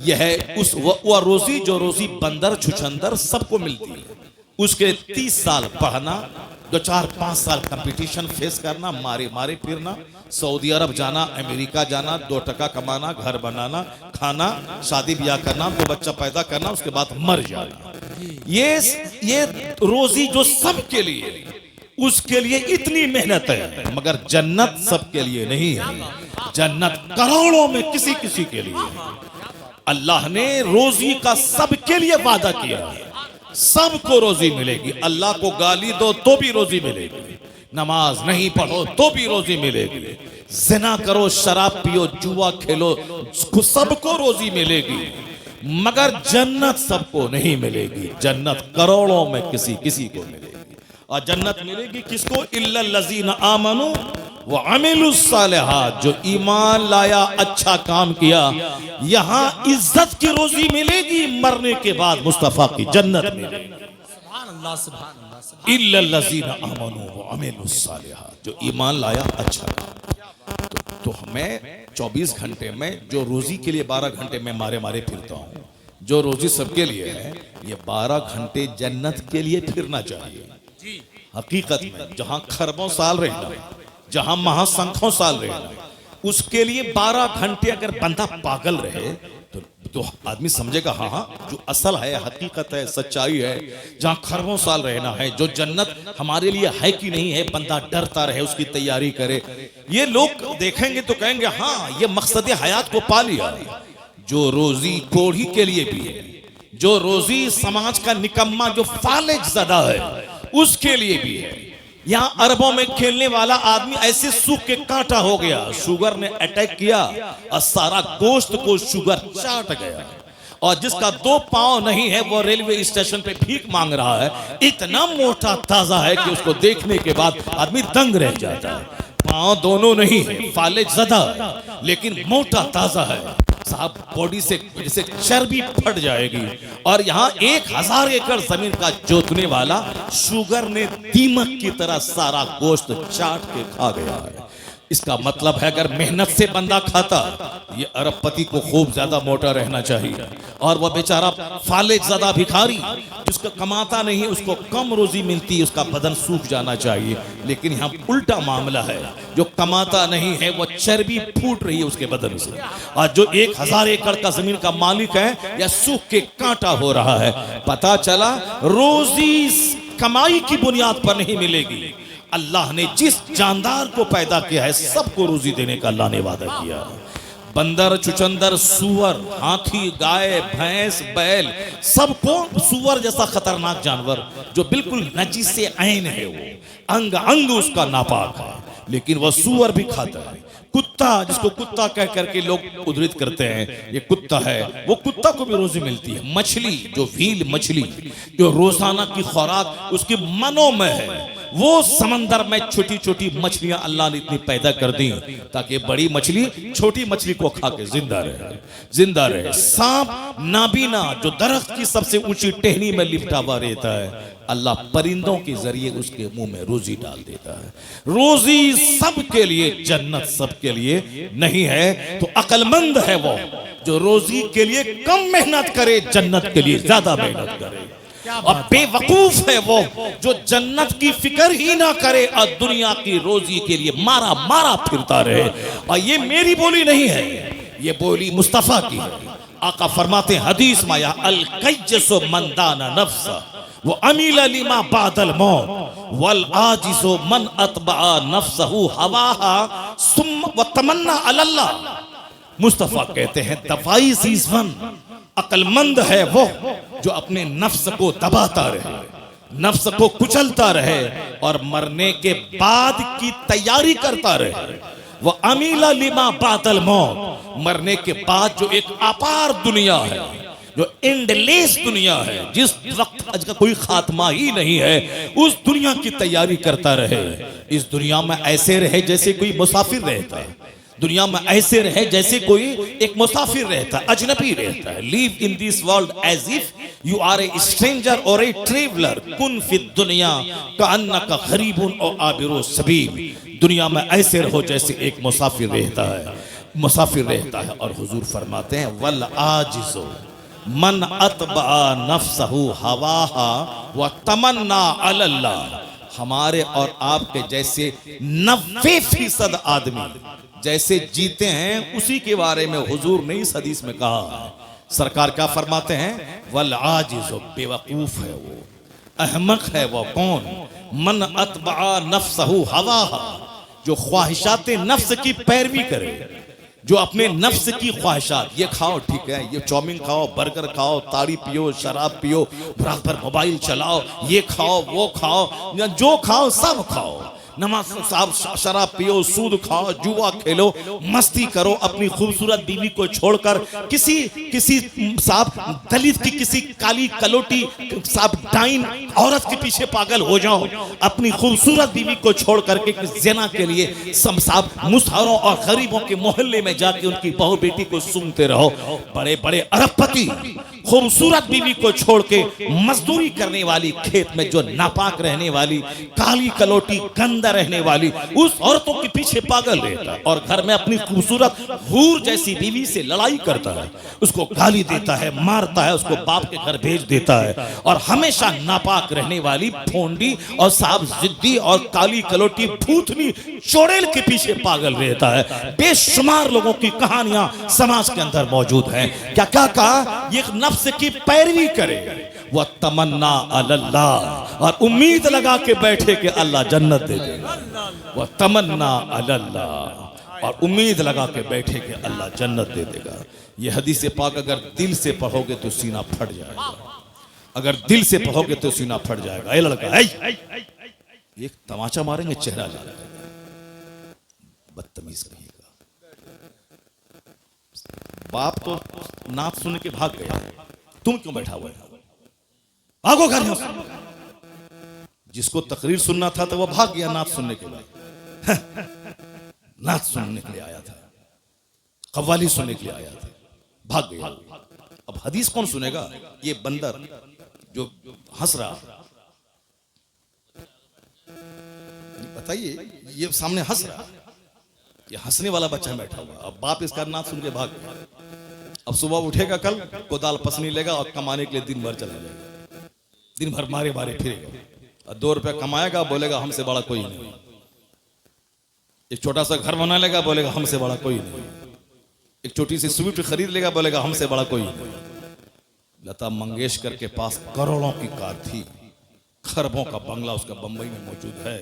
यह है उस वह रोजी जो रोजी बंदर छुछंदर सबको मिलती है। उसके 30 साल पढ़ना, 2-4-5 साल कंपटीशन फेस करना, मारे मारे फिरना, सऊदी अरब जाना, अमेरिका जाना, 2 टका कमाना, घर बनाना, खाना, शादी ब्याह करना, 2 बच्चा पैदा करना, उसके बाद मर जाना। ये रोजी जो सबके लिए, उसके लिए इतनी मेहनत है। मगर जन्नत सबके लिए नहीं है, जन्नत करोड़ों में किसी किसी के लिए है। अल्लाह ने रोजी का सबके लिए वादा किया है, सबको रोजी मिलेगी। अल्लाह को गाली दो तो भी रोजी मिलेगी, नमाज नहीं पढ़ो तो भी रोजी मिलेगी, जिना करो, शराब पियो, जुआ खेलो, सबको रोजी मिलेगी। मगर जन्नत सबको नहीं मिलेगी, जन्नत करोड़ों में किसी किसी को मिलेगी। और जन्नत मिलेगी किसको? इल्लल लज़ीना आमनू व अमिलुस सालिहात, जो ईमान लाया, अच्छा काम किया। यहां इज्जत की रोजी मिलेगी, मरने के बाद मुस्तफा की जन्नत मिलेगी। इल्लल लज़ीना आमनू व अमिलुस सालिहात, जो ईमान लाया, अच्छा काम। तो हमें 24 घंटे में जो रोजी के लिए 12 घंटे में मारे मारे फिरता हूं, जो रोजी सबके लिए है, ये 12 घंटे जन्नत के लिए फिरना चाहिए। हकीकत में जहां खरबों साल रहना, जहां महासंखों साल रहना, उसके लिए 12 घंटे अगर बंदा पागल रहे तो आदमी समझेगा हाँ हाँ जो असल है, हकीकत है, सच्चाई है। जहां खरबों साल रहना है, जो जन्नत हमारे लिए है कि नहीं है, बंदा डरता रहे, उसकी तैयारी करे। ये लोग देखेंगे तो कहेंगे हाँ ये मकसद हयात को पा लिया। जो रोजी कोढ़ी के लिए भी है, जो रोजी समाज का निकम्मा जो फालिज ज़दा है उसके लिए भी है। यहाँ अरबों में खेलने वाला आदमी ऐसे सूख के कांटा हो गया, शुगर ने अटैक किया और सारा गोश्त को शुगर चाट गया। और जिसका 2 पांव नहीं है वो रेलवे स्टेशन पे भीख मांग रहा है, इतना मोटा ताजा है कि उसको देखने के बाद आदमी दंग रह जाता है। पांव दोनों नहीं है, फालिज ज़दा, लेकिन मोटा ताजा है साहब, बॉडी से जैसे चर्बी फट जाएगी। और यहाँ 1000 एकड़ जमीन का जोतने वाला शुगर ने दीमक की तरह सारा गोश्त चाट के खा गया है। इसका मतलब है अगर मेहनत से बंदा खाता, ये अरबपति को खूब ज्यादा मोटा रहना चाहिए। और वह बेचारा फालिज ज़दा भिखारी जिसका कमाता नहीं, उसको कम रोजी मिलती है, उसका बदन सूख जाना चाहिए। लेकिन यहाँ उल्टा मामला है, जो कमाता नहीं है वो चर्बी फूट रही है उसके बदन से। और जो 1000 एकड़ का जमीन का मालिक है या सूख के कांटा हो रहा है। पता चला रोजी कमाई की बुनियाद पर नहीं मिलेगी। अल्लाह ने जिस जानदार को पैदा किया है सबको रोजी देने का अल्लाह ने वादा किया है। बंदर, चुचंदर, सुअर, हाथी, गाय, भैंस, बैल, सबको, सुअर जैसा खतरनाक जानवर जो बिल्कुल नजीस से ऐन है, वो अंग अंग उसका नापाक है, लेकिन वह सुअर भी खाता है। कुत्ता, जिसको कुत्ता कह करके लोग उद्धृत करते हैं, ये कुत्ता है, वो कुत्ता को भी रोजी मिलती है। मछली, जो व्हील मछली, जो रोजाना की खुराक उसकी मनों में है, वो समंदर में छोटी छोटी मछलियां अल्लाह ने इतनी पैदा कर दी ताकि बड़ी मछली छोटी मछली को खा के जिंदा रहे। सांप नाबीना, जो दरख्त की सबसे ऊंची टहनी में लिपटा हुआ रहता है, अल्लाह परिंदों के जरिए उसके मुंह में रोजी डाल देता है। रोजी सबके लिए, जन्नत सबके लिए नहीं है। तो अक्लमंद है वो जो रोजी के लिए कम मेहनत करे, जन्नत के लिए ज्यादा मेहनत करे। और बेवकूफ है वो जो जन्नत की फिक्र ही ना करे और दुनिया की रोजी के लिए मारा मारा फिरता रहे। और ये मेरी बोली नहीं है, ये बोली मुस्तफा की है। आका फरमाते हैं हदीस में, अल कैजसो मन दाना नफ्सा वो अमील लिमा बादल मौत वल आजिजो मन अतबा नफ्सहु हवाहा सुम व तमन्ना अल्लाह। मुस्तफा कहते हैं दवाई सीजवन, अक्लमंद है वो जो अपने नफ्स को दबाता रहे, नफ्स को कुचलता रहे और मरने के बाद की तैयारी करता रहे। वो अमीला लिमा बादल मौत, मरने के बाद जो एक अपार दुनिया है, जो एंडलेस दुनिया है, जिस वक्त आज का कोई खात्मा ही नहीं है, उस दुनिया की तैयारी करता रहे। इस दुनिया में ऐसे रहे जैसे कोई मुसाफिर रहता है, दुनिया में ऐसे रहे जैसे कोई एक मुसाफिर रहता है, अजनबी रहता है। Live in this world as if you are a stranger और ए ट्रेवलर, कुन फिद दुनिया कअन्नका गरीबुन और आबिरु सबील। दुनिया में ऐसे रहो जैसे एक मुसाफिर रहता है। और हुजूर फरमाते हैं वल आजिजो मन अतबा नफ्सहु हवाहा व तमन्ना अल्लाह। हमारे और आपके जैसे 90% आदमी जैसे जीते हैं उसी के बारे में हुजूर ने इस हदीस में कहा है। सरकार क्या फरमाते हैं, वल आजिज़ो, बेवकूफ है वो, अहमक है वो कौन, मन अतबा नफ्सहु हवाहा, जो ख्वाहिशाते नफ्स की पैरवी करे, जो अपने नफ्स की ख्वाहिशात, ये खाओ ठीक है, ये चाउमीन खाओ, बर्गर खाओ, ताड़ी पियो, शराब पियो, रात भर मोबाइल चलाओ, ये खाओ वो खाओ, जो खाओ सब खाओ, नमाज साहब शराब पियो, सूद खाओ, जुआ खेलो, मस्ती करो, अपनी खूबसूरत बीवी को छोड़कर किसी साहब दलित की किसी काली कलोटी साहब डाइन औरत के पीछे पागल हो जाओ, अपनी खूबसूरत बीवी को छोड़ करके ज़िना के लिए साहब मुसहरों और गरीबों के मोहल्ले में जाके उनकी बहू बेटी को सूंघते रहो। बड़े बड़े अरबपति खूबसूरत बीवी को छोड़ के मजदूरी करने वाली, खेत में जो नापाक रहने वाली, काली कलोटी गंदा रहने वाली उस औरतों के पीछे पागल रहता है और घर में अपनी खूबसूरत हूर जैसी बीवी से लड़ाई करता है, उसको गाली देता है, मारता है, उसको बाप के घर भेज देता है और हमेशा नापाक रहने वाली फोंडी और साहब जिद्दी और काली कलोटी भूतनी चोड़ेल के पीछे पागल रहता है। बेशुमार लोगों की कहानियां समाज के अंदर मौजूद हैं। क्या क्या कहा? ये नफ्स की पैरवी करे, वह तमन्ना अल्लाह, और उम्मीद लगा के बैठे कि अल्लाह जन्नत दे देगा। वह तमन्ना अल्लाह, और उम्मीद लगा के बैठे कि अल्लाह जन्नत दे देगा। ये हदीस पाक अगर दिल से पढ़ोगे तो सीना फट जाएगा, अगर दिल से पढ़ोगे तो सीना फट जाएगा। ए लड़का, एक तमाचा मारेंगे, चेहरा जा जाएगा, बदतमीज कहेगा। बाप तो नात सुन के भाग गया, तुम क्यों बैठा हुआ है? भागो घर में। जिसको तकरीर सुनना था तो वह भाग गया नात सुनने के बाद। नात सुनने के लिए आया था, कव्वाली सुनने के लिए आया था, भाग गया। अब हदीस कौन सुनेगा? ये बंदर जो हंस रहा, बताइए, ये सामने हंस रहा, ये हंसने वाला बच्चा बैठा हुआ। अब बाप इसका नात सुन के भाग गया। अब सुबह उठेगा, कल कोदाल पसनी लेगा और कमाने के लिए दिन भर चला जाएगा, दिन भर मारे मारे फिरेगा और 2 रुपया कमाएगा, बोलेगा हमसे बड़ा कोई नहीं। एक छोटा सा घर बना लेगा, बोलेगा हमसे बड़ा कोई नहीं। एक छोटी सी स्विफ्ट खरीद लेगा, बोलेगा हमसे बड़ा कोई नहीं। लता मंगेशकर के पास करोड़ों की कार थी, खरबों का बंगला उसका बंबई में मौजूद है,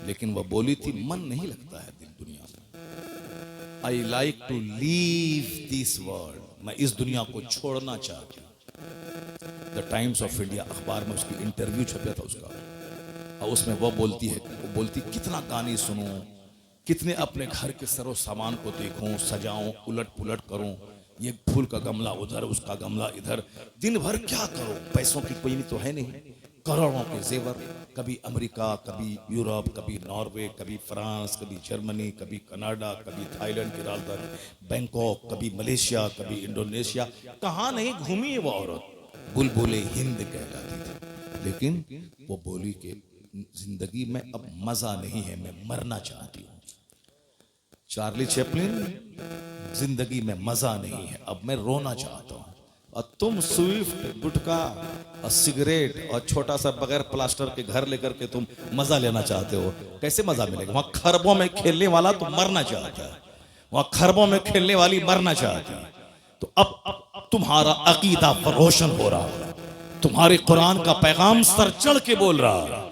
लेकिन वह बोली थी मन नहीं लगता है दिल दुनिया में। I like to leave this world, मैं इस दुनिया को छोड़ना चाहती हूँ। द टाइम्स ऑफ इंडिया अखबार में उसकी इंटरव्यू छपा था उसका, और उसमें वो बोलती कितना गाने सुनूं, कितने अपने घर के सरो सामान को देखूं, सजाऊं, उलट पुलट करूं, ये फूल का गमला उधर, उसका गमला इधर, दिन भर क्या करूं, पैसों की कोई तो है नहीं, करोड़ों के जेवर, कभी अमेरिका, कभी यूरोप, कभी नॉर्वे, कभी फ्रांस, कभी जर्मनी, कभी कनाडा, कभी थाईलैंड की राजधानी बैंकॉक, कभी मलेशिया, कभी इंडोनेशिया, कहाँ नहीं घूमी वो औरत। बुलबुले हिंद कहलाती थी, लेकिन वो बोली कि जिंदगी में अब मजा नहीं है, मैं मरना चाहती हूँ। चार्ली चैपलिन, जिंदगी में मजा नहीं है, अब मैं रोना चाहता हूँ। और तुम स्विफ्ट, गुटखा और सिगरेट और छोटा सा बगैर प्लास्टर के घर लेकर के तुम मजा लेना चाहते हो, कैसे मजा मिलेगा? वहां खरबों में खेलने वाला तो मरना चाहता है, वहां खरबों में खेलने वाली मरना चाहती है। तो अब तुम्हारा अकीदा रोशन हो रहा है, तुम्हारे कुरान का पैगाम सर चढ़ के बोल रहा है।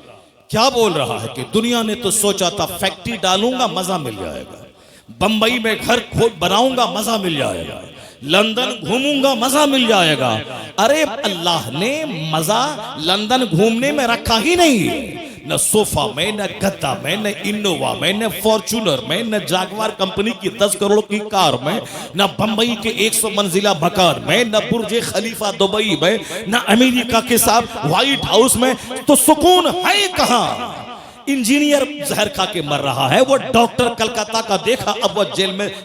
क्या बोल रहा है कि दुनिया ने तो सोचा था फैक्ट्री डालूंगा मजा मिल जाएगा, बंबई में घर खोद बनाऊंगा मजा मिल जाएगा, लंदन घूमूंगा मजा मिल जाएगा। अरे अल्लाह ने मजा लंदन घूमने में रखा ही नहीं है, न सोफा में, न गद्दा में, न इनोवा में, न फॉर्च्यूनर में, न जागवार कंपनी की 10 करोड़ की कार में, न बंबई के 100 मंजिला मकान में, न बुर्ज खलीफा दुबई में, न अमेरिका के साथ व्हाइट हाउस में। तो सुकून है कहां? इंजीनियर जहर खा के मर रहा है, वो डॉक्टर कलकत्ता का देखा, अब वो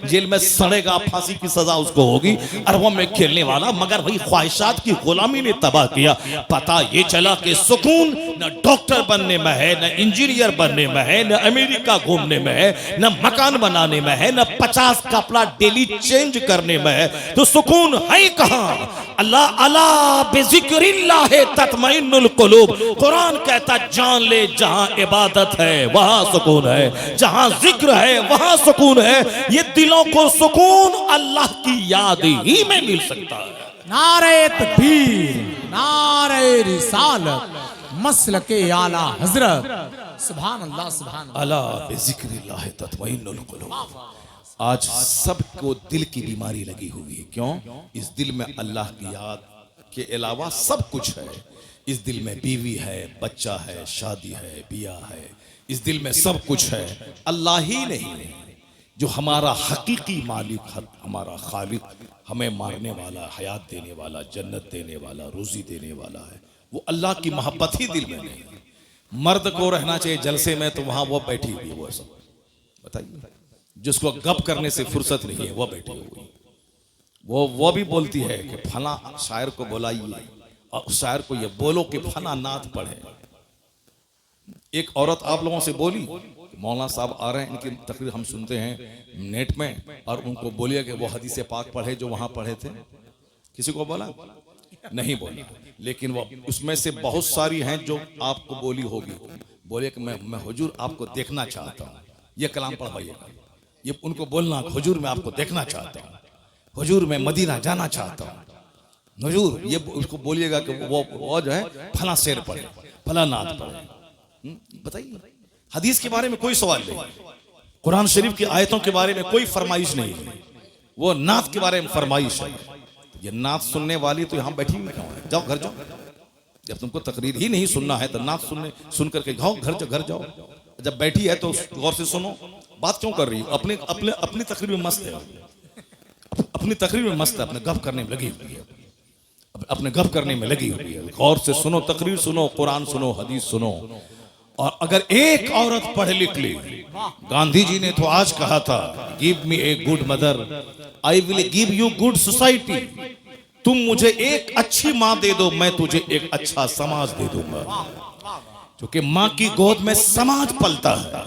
जेल में सड़ेगा, फांसी की सजा उसको होगी। अरबों में खेलने वाला, मगर वही ख्वाहिशात की गुलामी ने तबाह किया। पता ये चला कि सुकून न डॉक्टर बनने में है, न इंजीनियर बनने में है, न अमेरिका घूमने में है, न मकान बनाने में है, न 50 कपड़ा डेली चेंज करने में है। तो सुकून है कहां? अल्लाह अला बिज़िक्रिल्लाह तत्मइन्नुल कुलूब। कुरान कहता जान ले जहां इबादत है वहां सुकून है, जहां जिक्र है वहां सुकून है। ये दिलों को सुकून अल्लाह की याद ही में मिल सकता है। नारे तकबीर, नारे रिसालत, मसलके आला हजरत, सुभान अल्लाह, सुभान अला बिज़िक्रिल्लाह तत्मइन्नुल कुलूब। आज सबको दिल की बीमारी लगी हुई है। क्यों? इस दिल में अल्लाह की याद के अलावा सब कुछ है। इस दिल में बीवी है, बच्चा है, शादी है, बिया है, इस दिल में सब कुछ है, अल्लाह ही नहीं जो हमारा हकीकी मालिक, हमारा खालिक, हमें मारने वाला, हयात देने वाला, जन्नत देने वाला, रोजी देने वाला है, वो अल्लाह की मोहब्बत ही दिल में नहीं। मर्द को रहना चाहिए जलसे में, तो वहां वो बैठी हुई है, वो सब बताइए, जिसको गप करने से फुर्सत नहीं है वो बैठी हुई, वो भी बोलती है कि फला शायर को बुलाइए और उस शायर को ये बोलो कि फला नात पढ़े। एक औरत आप लोगों से बोली, मौलाना साहब आ रहे हैं, इनकी तकरीर हम सुनते हैं नेट में, और उनको बोलिए कि वो हदीस पाक पढ़े जो वहां पढ़े थे। किसी को बोला? नहीं बोला, लेकिन वो उसमें से बहुत सारी हैं जो आपको बोली होगी। बोले कि मैं हुजूर आपको देखना चाहता हूँ, ये कलाम पढ़वाइएगा, ये उनको बोलना हुजूर मैं आपको देखना चाहता हूँ, हुजूर मैं मदीना जाना चाहता हूँ, हुजूर ये उसको बोलिएगा कि वो जो है फला शेर पढ़े, फला नात पढ़े। बताइए, हदीस के बारे में कोई सवाल नहीं, कुरान शरीफ की आयतों के बारे में कोई फरमाइश नहीं है, वो नात के बारे में फरमाइश है। ये नात सुनने वाली तो यहाँ बैठी हुई क्यों है? जाओ घर जाओ, जब तुमको तकरीर ही नहीं सुनना है तो नात सुन करके जाओ घर जाओ। जब बैठी है तो गौर से सुनो, बात क्यों कर रही हो? अपनी तकरीर में मस्त है, अपनी तकरीर में मस्त है, अपने गप करने में लगी हुई है, अपने गप करने में लगी हुई है। गौर से सुनो, तकरीर सुनो, कुरान सुनो, हदीस सुनो। और अगर एक औरत पढ़ लिख ली, गांधी जी ने तो आज कहा था, give me a good mother, I will give you good society. तुम मुझे एक अच्छी माँ दे दो, मैं तुझे एक अच्छा समाज दे दूंगा। क्योंकि माँ की गोद में समाज पलता है।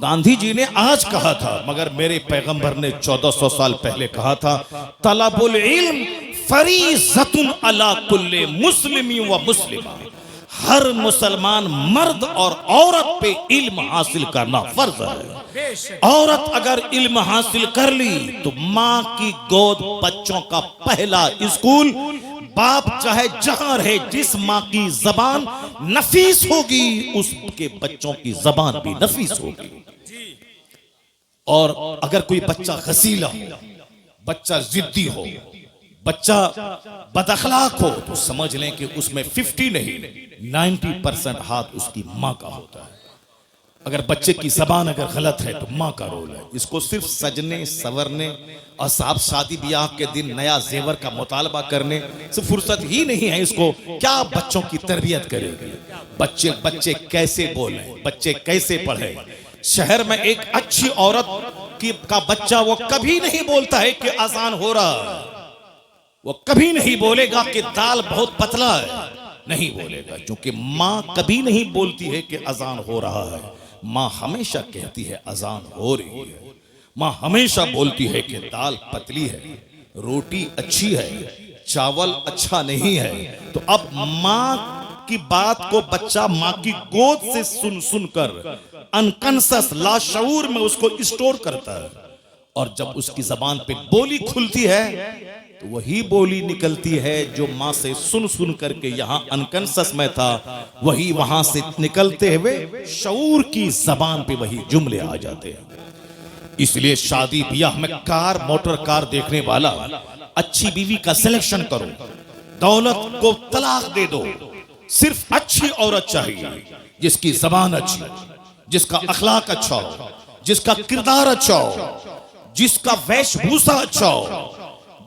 गांधी जी ने आज कहा था, मगर मेरे पैगंबर ने 1400 साल पहले कहा था, तलबुल इल्म फरीज़तुन अला कुल्ले मुस्लिमी व मुस्लिमा। हर मुसलमान मर्द और औरत पे इल्म हासिल करना फर्ज है। औरत अगर इल्म हासिल कर ली तो माँ की गोद बच्चों का पहला स्कूल। बाप चाहे जहां रहे, जिस माँ की जबान नफीस होगी उसके बच्चों की जबान भी नफीस होगी। और अगर कोई बच्चा गसीला हो, बच्चा जिद्दी हो, बच्चा बदअखलाक हो, तो समझ लें कि उसमें 50 नहीं 90% हाथ उसकी माँ का होता है। अगर बच्चे की जबान अगर गलत है तो माँ का रोल है। इसको सिर्फ सजने संवरने और साहब शादी ब्याह के दिन नया जेवर का मुतालबा करने से फुर्सत ही नहीं है। इसको क्या बच्चों की तरबियत करेगी? बच्चे कैसे बोले, बच्चे कैसे पढ़े? शहर में एक अच्छी औरत का बच्चा वो कभी नहीं बोलता है कि अजान हो रहा है, वो कभी नहीं बोलेगा कि दाल बहुत पतला है, नहीं बोलेगा, क्योंकि माँ कभी नहीं बोलती है कि अजान हो रहा है। माँ हमेशा कहती है अजान हो रही है। माँ हमेशा बोलती है कि दाल पतली है, रोटी अच्छी है, चावल अच्छा नहीं है। तो अब माँ की बात को बच्चा माँ की गोद से सुन कर अनकंसस लाशऊर में उसको स्टोर करता है, और जब उसकी जबान पे बोली खुलती है तो वही बोली निकलती है जो माँ से सुन करके यहाँ अनकंसस में था, वही वहां से निकलते हुए शऊर की जबान पे वही जुमले आ जाते हैं। इसलिए शादी ब्याह में कार मोटर कार देखने वाला अच्छी बीवी का सिलेक्शन करो, दौलत को तलाक दे दो, सिर्फ अच्छी औरत चाहिए जिसकी जबान अच्छी, जिसका अखलाक अच्छा हो, जिसका किरदार अच्छा हो, जिसका वेशभूषा अच्छा हो,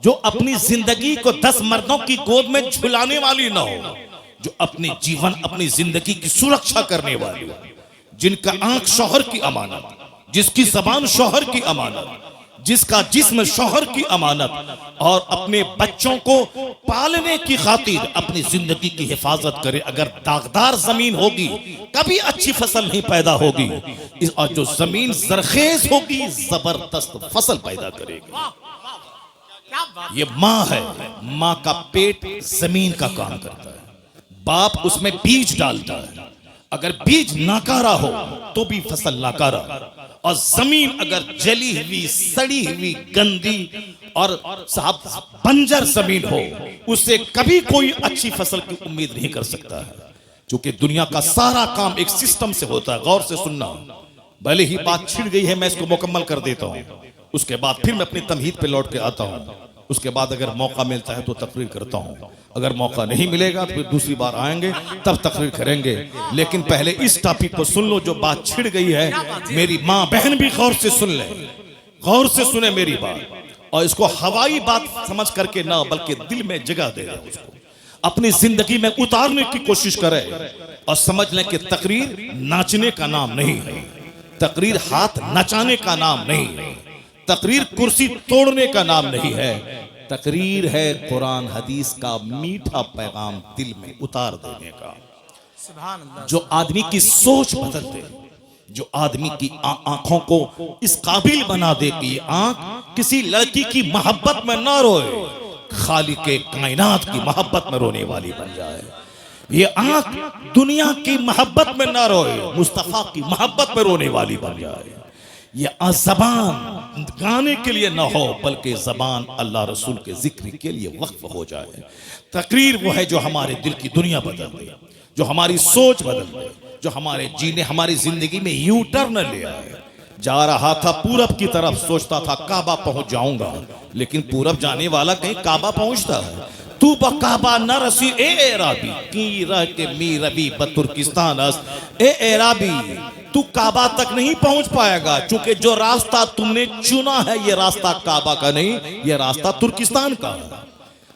जो अपनी जिंदगी को 10 मर्दों की गोद में झुलाने वाली ना हो, जो अपने जीवन अपनी जिंदगी की सुरक्षा करने वाली हो, जिनका आंख शौहर की अमानत, जिसकी जबान शौहर की अमानत, जिसका जिस्म शौहर की अमानत, और अपने बच्चों को पालने की खातिर अपनी जिंदगी की हिफाजत करे। अगर दागदार जमीन होगी कभी अच्छी फसल नहीं पैदा होगी, और जो जमीन जरखेज होगी जबरदस्त फसल पैदा करेगी। ये माँ है, माँ का पेट जमीन का काम करता है, बाप उसमें बीज डालता है। अगर बीज नाकारा हो तो भी फसल नाकारा, और जमीन अगर जली हुई सड़ी हुई गंदी और साहब बंजर जमीन हो, उससे कभी कोई अच्छी फसल की उम्मीद नहीं कर सकता है। क्योंकि दुनिया का सारा काम एक सिस्टम से होता है। गौर से सुनना, भले ही बात छिड़ गई है, मैं इसको मुकम्मल कर देता हूं, उसके बाद फिर मैं अपनी तमहीद पे लौट के आता हूं। उसके बाद अगर मौका मिलता है तो तकरीर करता हूँ, अगर मौका नहीं मिलेगा तो फिर दूसरी बार आएंगे तब तकरीर करेंगे। लेकिन पहले इस टॉपिक को सुन लो, जो बात छिड़ गई है, मेरी माँ बहन भी गौर से सुन ले, गौर से सुने मेरी बात, और इसको हवाई बात समझ करके ना बल्कि दिल में जगह दे रहे, उसको अपनी जिंदगी में उतारने की कोशिश करे और समझ लें कि तकरीर नाचने का नाम नहीं है, तकरीर हाथ नचाने का नाम नहीं है, तकरीर कुर्सी तोड़ने का नाम नहीं है, तकरीर है कुरान हदीस का मीठा पैगाम दिल में उतार देने का, जो आदमी की सोच बदल दे, जो आदमी की आंखों को इस काबिल बना दे कि आंख किसी लड़की की मोहब्बत में ना रोए, खालिके कायनात की मोहब्बत में रोने वाली बन जाए। ये आंख दुनिया की मोहब्बत में ना रोए, मुस्तफा की मोहब्बत में रोने वाली बन जाए। ये जबान गाने के लिए ना हो बल्कि जबान अल्लाह रसूल के जिक्र के लिए वक्फ हो जाए। तकरीर वो है जो हमारे दिल की दुनिया बदल दे, जो हमारी सोच बदल दे, जो हमारे जीने हमारी जिंदगी में यू टर्न ले आए। जा रहा था पूरब की तरफ, सोचता था काबा पहुंच जाऊंगा, लेकिन पूरब जाने वाला कहीं काबा पहुंचता है। तू बकाबा न रसी ए एराबी की रह के मी रबी बतुर्किस्तान ए एराबी, तू काबा तक नहीं पहुंच पाएगा, क्योंकि जो रास्ता तुमने चुना है ये रास्ता काबा का नहीं, ये रास्ता तुर्किस्तान का है।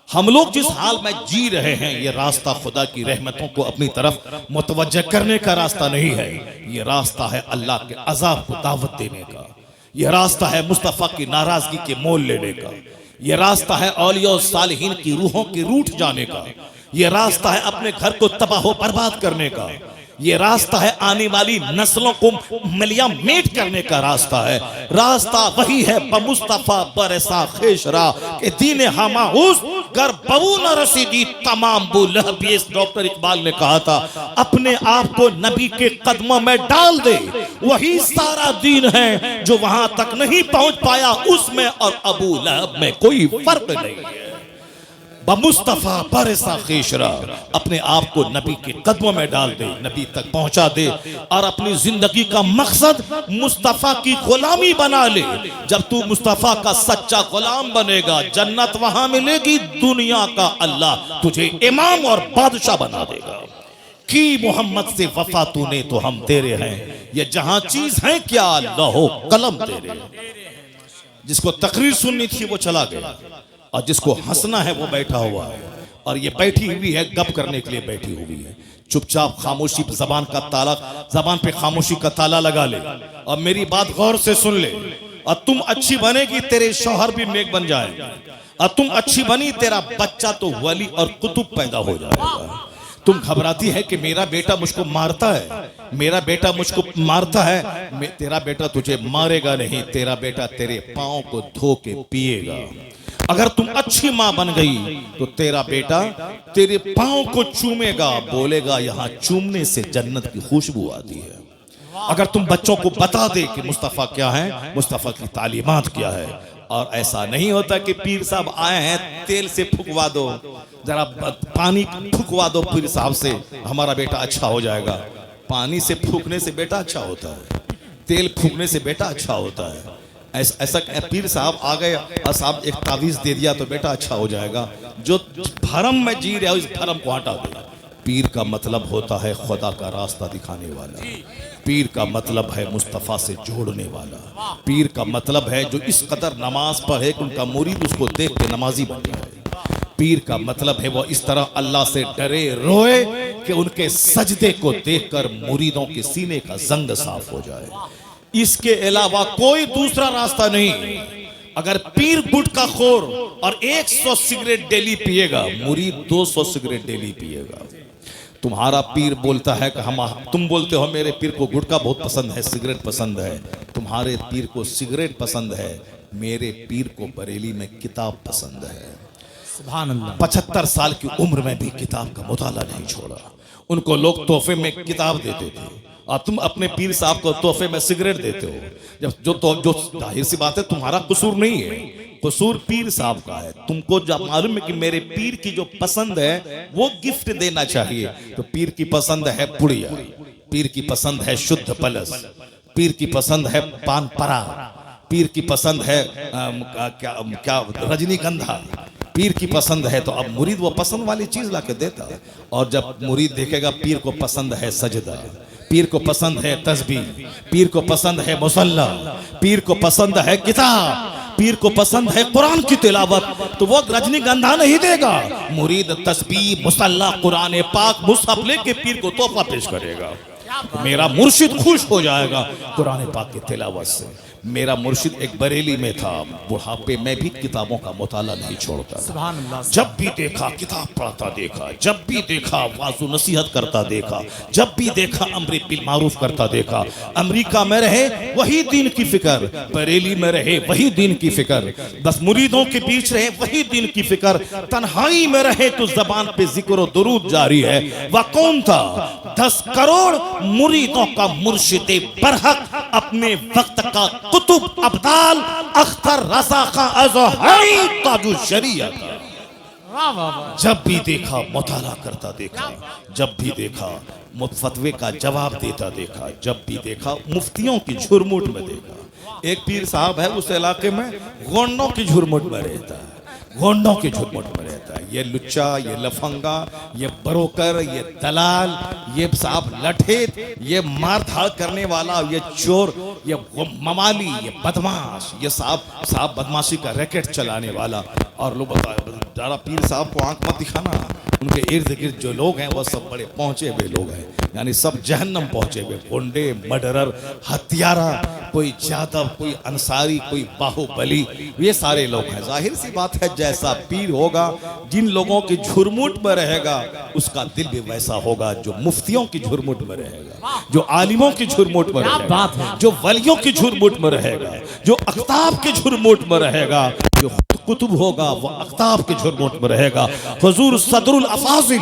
हम लोग जिस हाल में जी रहे हैं ये रास्ता खुदा की रहमतों को अपनी तरफ मुतवज्जह करने का रास्ता नहीं है, ये रास्ता है अल्लाह के अजाब को दावत देने का, ये रास्ता है मुस्तफा की नाराजगी के मोल लेने का, ये रास्ता है औलिया और सालिहीन की रूहों के रूठ जाने का, ये रास्ता है अपने घर को तबाह बर्बाद करने का, ये रास्ता है आने वाली नस्लों को मलिया मेट करने का रास्ता है। रास्ता वही है बमुस्तफा बरसा खेशरा के दीन हमाउस कर बबू न रसीदी तमाम बुलहब। डॉक्टर इकबाल ने कहा था अपने आप को नबी के कदमों में डाल दे, वही सारा दीन है, जो वहां तक नहीं पहुंच पाया उसमें और अबू लहब में कोई फर्क नहीं है। बमुस्तफा बरसा खेशरा, अपने आप को नबी के कदमों में डाल दे, नबी तक पहुंचा दे और अपनी जिंदगी का मकसद मुस्तफा की गुलामी बना ले। जब तू मुस्तफा का सच्चा गुलाम बनेगा जन्नत वहां मिलेगी, दुनिया का अल्लाह तुझे इमाम और बादशाह बना देगा। की मोहम्मद से वफा तूने तो हम तेरे हैं, ये जहां चीज है क्या लहो कलम तेरे। जिसको तकरीर सुननी थी वो चला गया और जिसको हंसना है वो बैठा हुआ है, और ये बैठी हुई है गप करने के लिए बैठी हुई है। चुपचाप खामोशी जबान का ताला, जबान पे खामोशी का ताला लगा ले और मेरी बात गौर से सुन ले। और तुम अच्छी बनेगी तेरे शौहर भी नेक बन जाएगा, और तुम अच्छी बनी तेरा बच्चा तो वली और कुतुब पैदा हो जाएगा। तुम घबराती है कि मेरा बेटा मुझको मारता है, मेरा बेटा मुझको मारता है, तेरा बेटा तुझे मारेगा नहीं, तेरा बेटा तेरे पाँव को धो के पिएगा। अगर तुम अच्छी माँ बन गई तो तेरा बेटा तेरे पाँव को चूमेगा, बोलेगा यहाँ चूमने से जन्नत की खुशबू आती है। अगर तुम बच्चों को बता दे कि मुस्तफा क्या है, मुस्तफा की तालीमात क्या है, और ऐसा नहीं होता कि पीर साहब आए हैं तेल से फुकवा दो, जरा पानी फुकवा दो पीर साहब से, हमारा बेटा अच्छा हो जाएगा। पानी से फूकने से बेटा अच्छा होता है, तेल फूकने से बेटा अच्छा होता है। ऐसा पीर साहब आ गए और साहब एक तावीज दे दिया तो बेटा अच्छा हो जाएगा। जो भरम में जी रहे हो इस भरम को हटा दो। पीर का मतलब होता है खुदा का रास्ता दिखाने वाला, पीर का मतलब है मुस्तफ़ा से जोड़ने वाला, पीर का मतलब है जो इस कदर नमाज पढ़े कि उनका मुरीद उसको देख के नमाजी बन जाए। पीर का मतलब है वो इस तरह अल्लाह से डरे रोए कि उनके सजदे को देखकर मुरीदों के सीने का जंग साफ हो जाए। इसके अलावा कोई दूसरा रास्ता नहीं। अगर पीर गुटखा खोर और 100 सिगरेट डेली पिएगा, मुरीद 200 सिगरेट डेली पिएगा। तुम्हारा पीर बोलता है कि तुम बोलते हो मेरे पीर को गुटखा बहुत पसंद है, सिगरेट पसंद है, तुम्हारे पीर को सिगरेट पसंद है, मेरे पीर को बरेली में किताब पसंद है। 75 साल की उम्र में भी किताब का मुताला नहीं छोड़ा। उनको लोग तोहफे में किताब देते थे और तुम अपने पीर साहब को तोहफे में सिगरेट देते हो। जो जाहिर सी बात है तुम्हारा कसूर नहीं है, कसूर पीर साहब का है। तुमको जब मालूम है कि मेरे पीर की जो पसंद है वो गिफ्ट देना चाहिए, तो पीर की पसंद है पुड़िया, पीर की पसंद है शुद्ध पलस, पीर की पसंद है पान परा, पीर की पसंद है क्या क्या रजनीगंधा, पीर की पसंद है तो अब मुरीद वो पसंद वाली चीज लाके देता है। और जब मुरीद देखेगा पीर को पसंद है सजदा, पीर को पसंद है तस्बीह, पीर को पसंद है मुसल्ला, पीर को पसंद है किताब, पीर को पसंद है कुरान की तिलावत, तो वो रजनीगंधा नहीं देगा। मुरीद तस्बीह, मुसल्ला, कुरान पाक, मुसहफ लेके पीर को तोहफा पेश करेगा। मेरा मुर्शिद खुश हो जाएगा कुरान पाक की तिलावत से। मेरा मुर्शिद एक बरेली में था, बुढ़ापे में भी किताबों का मुताला नहीं छोड़ता। सुभान अल्लाह। जब भी देखा किताब पढ़ता देखा, जब भी देखा वाज़ो नसीहत करता देखा, जब भी देखा अम्र बिल मारूफ करता देखा। अमेरिका में रहे वही दीन की फिक्र, बरेली में रहे वही दीन की फिक्र, बस मुरीदों के बीच रहे वही दीन की फिक्र, तन्हाई में रहे तो जबान पे जिक्र और दुरूद जारी है। वह कौन था? 10 करोड़ मुरीदों का मुर्शिद बरहक, अपने वक्त का कुतुब अब्दाल, अख्तर रज़ा खां अज़हरी ताजु शरीयत। वाह वाह वाह। जब भी देखा मुताला करता देखा, जब भी देखा फतवे का जवाब देता देखा, जब भी देखा मुफ्तियों की झुरमुट में देखा। एक पीर साहब है उस इलाके में, गोंडों की झुरमुट में रहता है, गोंडों की झुरमुट में रहता है। ये लुच्चा, ये लफंगा, ये बरोकर, ये दलाल, ये साहब लठेत, ये मारधाड़ करने वाला, ये चोर, ये मवाली, ये बदमाश, ये साहब बदमाशी का रैकेट चलाने वाला। और लोग ज़रा पीर साहब को आंख मत दिखाना, उनके इर्द गिर्द जो लोग हैं वो सब बड़े पहुंचे हुए लोग हैं, यानी सब जहन्नम पहुंचे हुए, गुंडे, मर्डरर, हत्यारा, कोई जादव, कोई अंसारी, कोई बाहुबली, ये सारे लोग हैं। जाहिर सी बात है जैसा पीर होगा, जिन लोगों की झुरमुट में रहेगा उसका दिल भी वैसा होगा जो मुफ्तियों की झुरमुट में रहेगा, जो आलिमों की झुरमुट में रहेगा, जो वलियों की झुरमुट में रहेगा, जो अख्ताब की झुरमुट में रहेगा, जो कुतुब होगा वो अख्ताब के झुरमुट में रहेगा। हुजूर सदरुल अफाजिल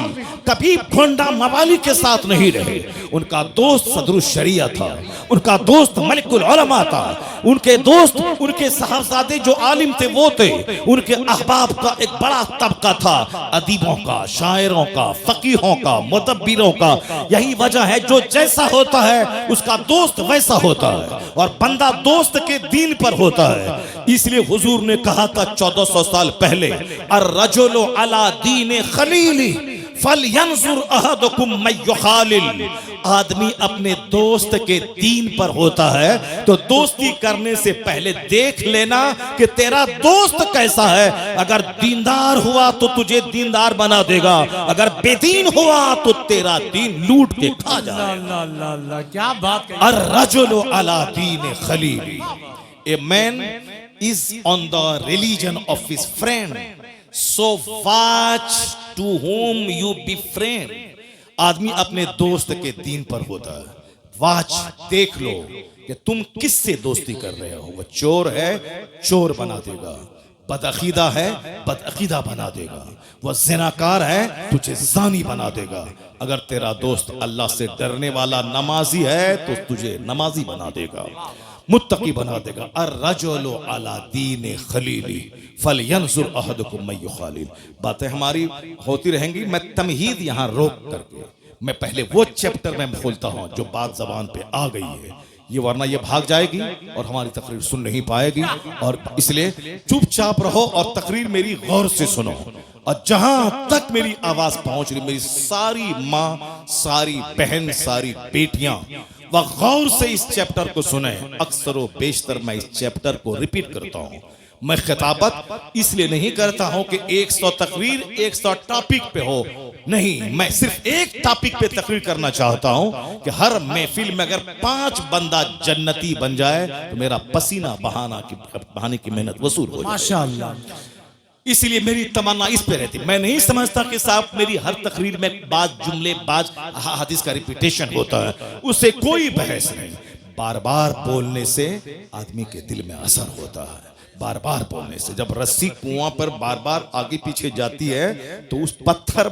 कभी गोंडा मवाली के साथ नहीं रहे, उनका दोस्त सदरुल शरिया था, उनका दोस्त मलिकुल उलमा था, उनके दोस्त, उनके साहबजादे जो आलिम थे वो थे, उनके अहबाब का एक बड़ा तबका था, अदीबों का, शायरों का, फकीहों का, मुतब्बिरों का। यही वजह है जो जैसा होता है उसका दोस्त वैसा होता है, और बंदा दोस्त के दीन पर होता है। इसलिए हुजूर ने कहा था 1400 साल पहले, अर्रजुलु अला दीन खलीली फलयंजुर अहदुकुम मन युखालिल। आदमी अपने दोस्त के दीन पर होता है, तो दोस्ती करने से पहले देख लेना कि तेरा दोस्त कैसा है। अगर दीनदार हुआ तो तुझे दीनदार बना देगा, अगर बेदीन हुआ तो तेरा दीन लूट के खा जाएगा। क्या बात है। अर्रजुलु अला दीन Khalili, a man is on the religion of his friend, so watch to whom you befriend। आदमी अपने दोस्त के दीन पर होता है। वाच, देख लो कि तुम किससे दोस्ती कर रहे हो। वह चोर है, चोर बना देगा, बदअकीदा है, बदअकीदा बना देगा, वह ज़िनाकार है, तुझे ज़ानी बना देगा। अगर तेरा दोस्त अल्लाह से डरने वाला नमाजी है तो तुझे नमाजी बना देगा, मुत्तकी बना देगा। अर्रजुलु अला दीन खलीली फलयंजुर अहदुकुम मन युखालिल। बातें हमारी होती रहेंगी, मैं तमहीद यहाँ रोक करके मैं पहले वो चैप्टर में खोलता हूँ जो बात जबान पे आ गई है, ये वरना ये भाग जाएगी और हमारी तकरीर सुन नहीं पाएगी। और इसलिए चुपचाप रहो और तकरीर मेरी गौर से सुनो, और जहां तक मेरी आवाज पहुंच रही, मेरी सारी माँ, सारी बहन, सारी बेटियां वह गौर से इस चैप्टर को सुने। अक्सर व बेशतर मैं इस चैप्टर को रिपीट करता हूं। मैं खिताबत इसलिए नहीं करता हूं कि 100 तकरीर 100 टॉपिक पे हो, नहीं, मैं सिर्फ एक टॉपिक पे तकरीर करना चाहता हूं कि हर महफिल में अगर 5 बंदा जन्नती बन जाए तो मेरा पसीना बहाने की मेहनत वसूल हो जाए। माशाअल्लाह। इसलिए मेरी तमन्ना इस पे रहती। मैं नहीं समझता कि साहब मेरी हर तकरीर में बाज जुमले, बाज हदीस का रिपीटेशन होता है, उससे कोई बहस नहीं। बार बार बोलने से आदमी के दिल में असर होता है, बार बार बोलने से। जब रस्सी कुआं पर बार बार आगे पीछे जाती है तो उस पत्थर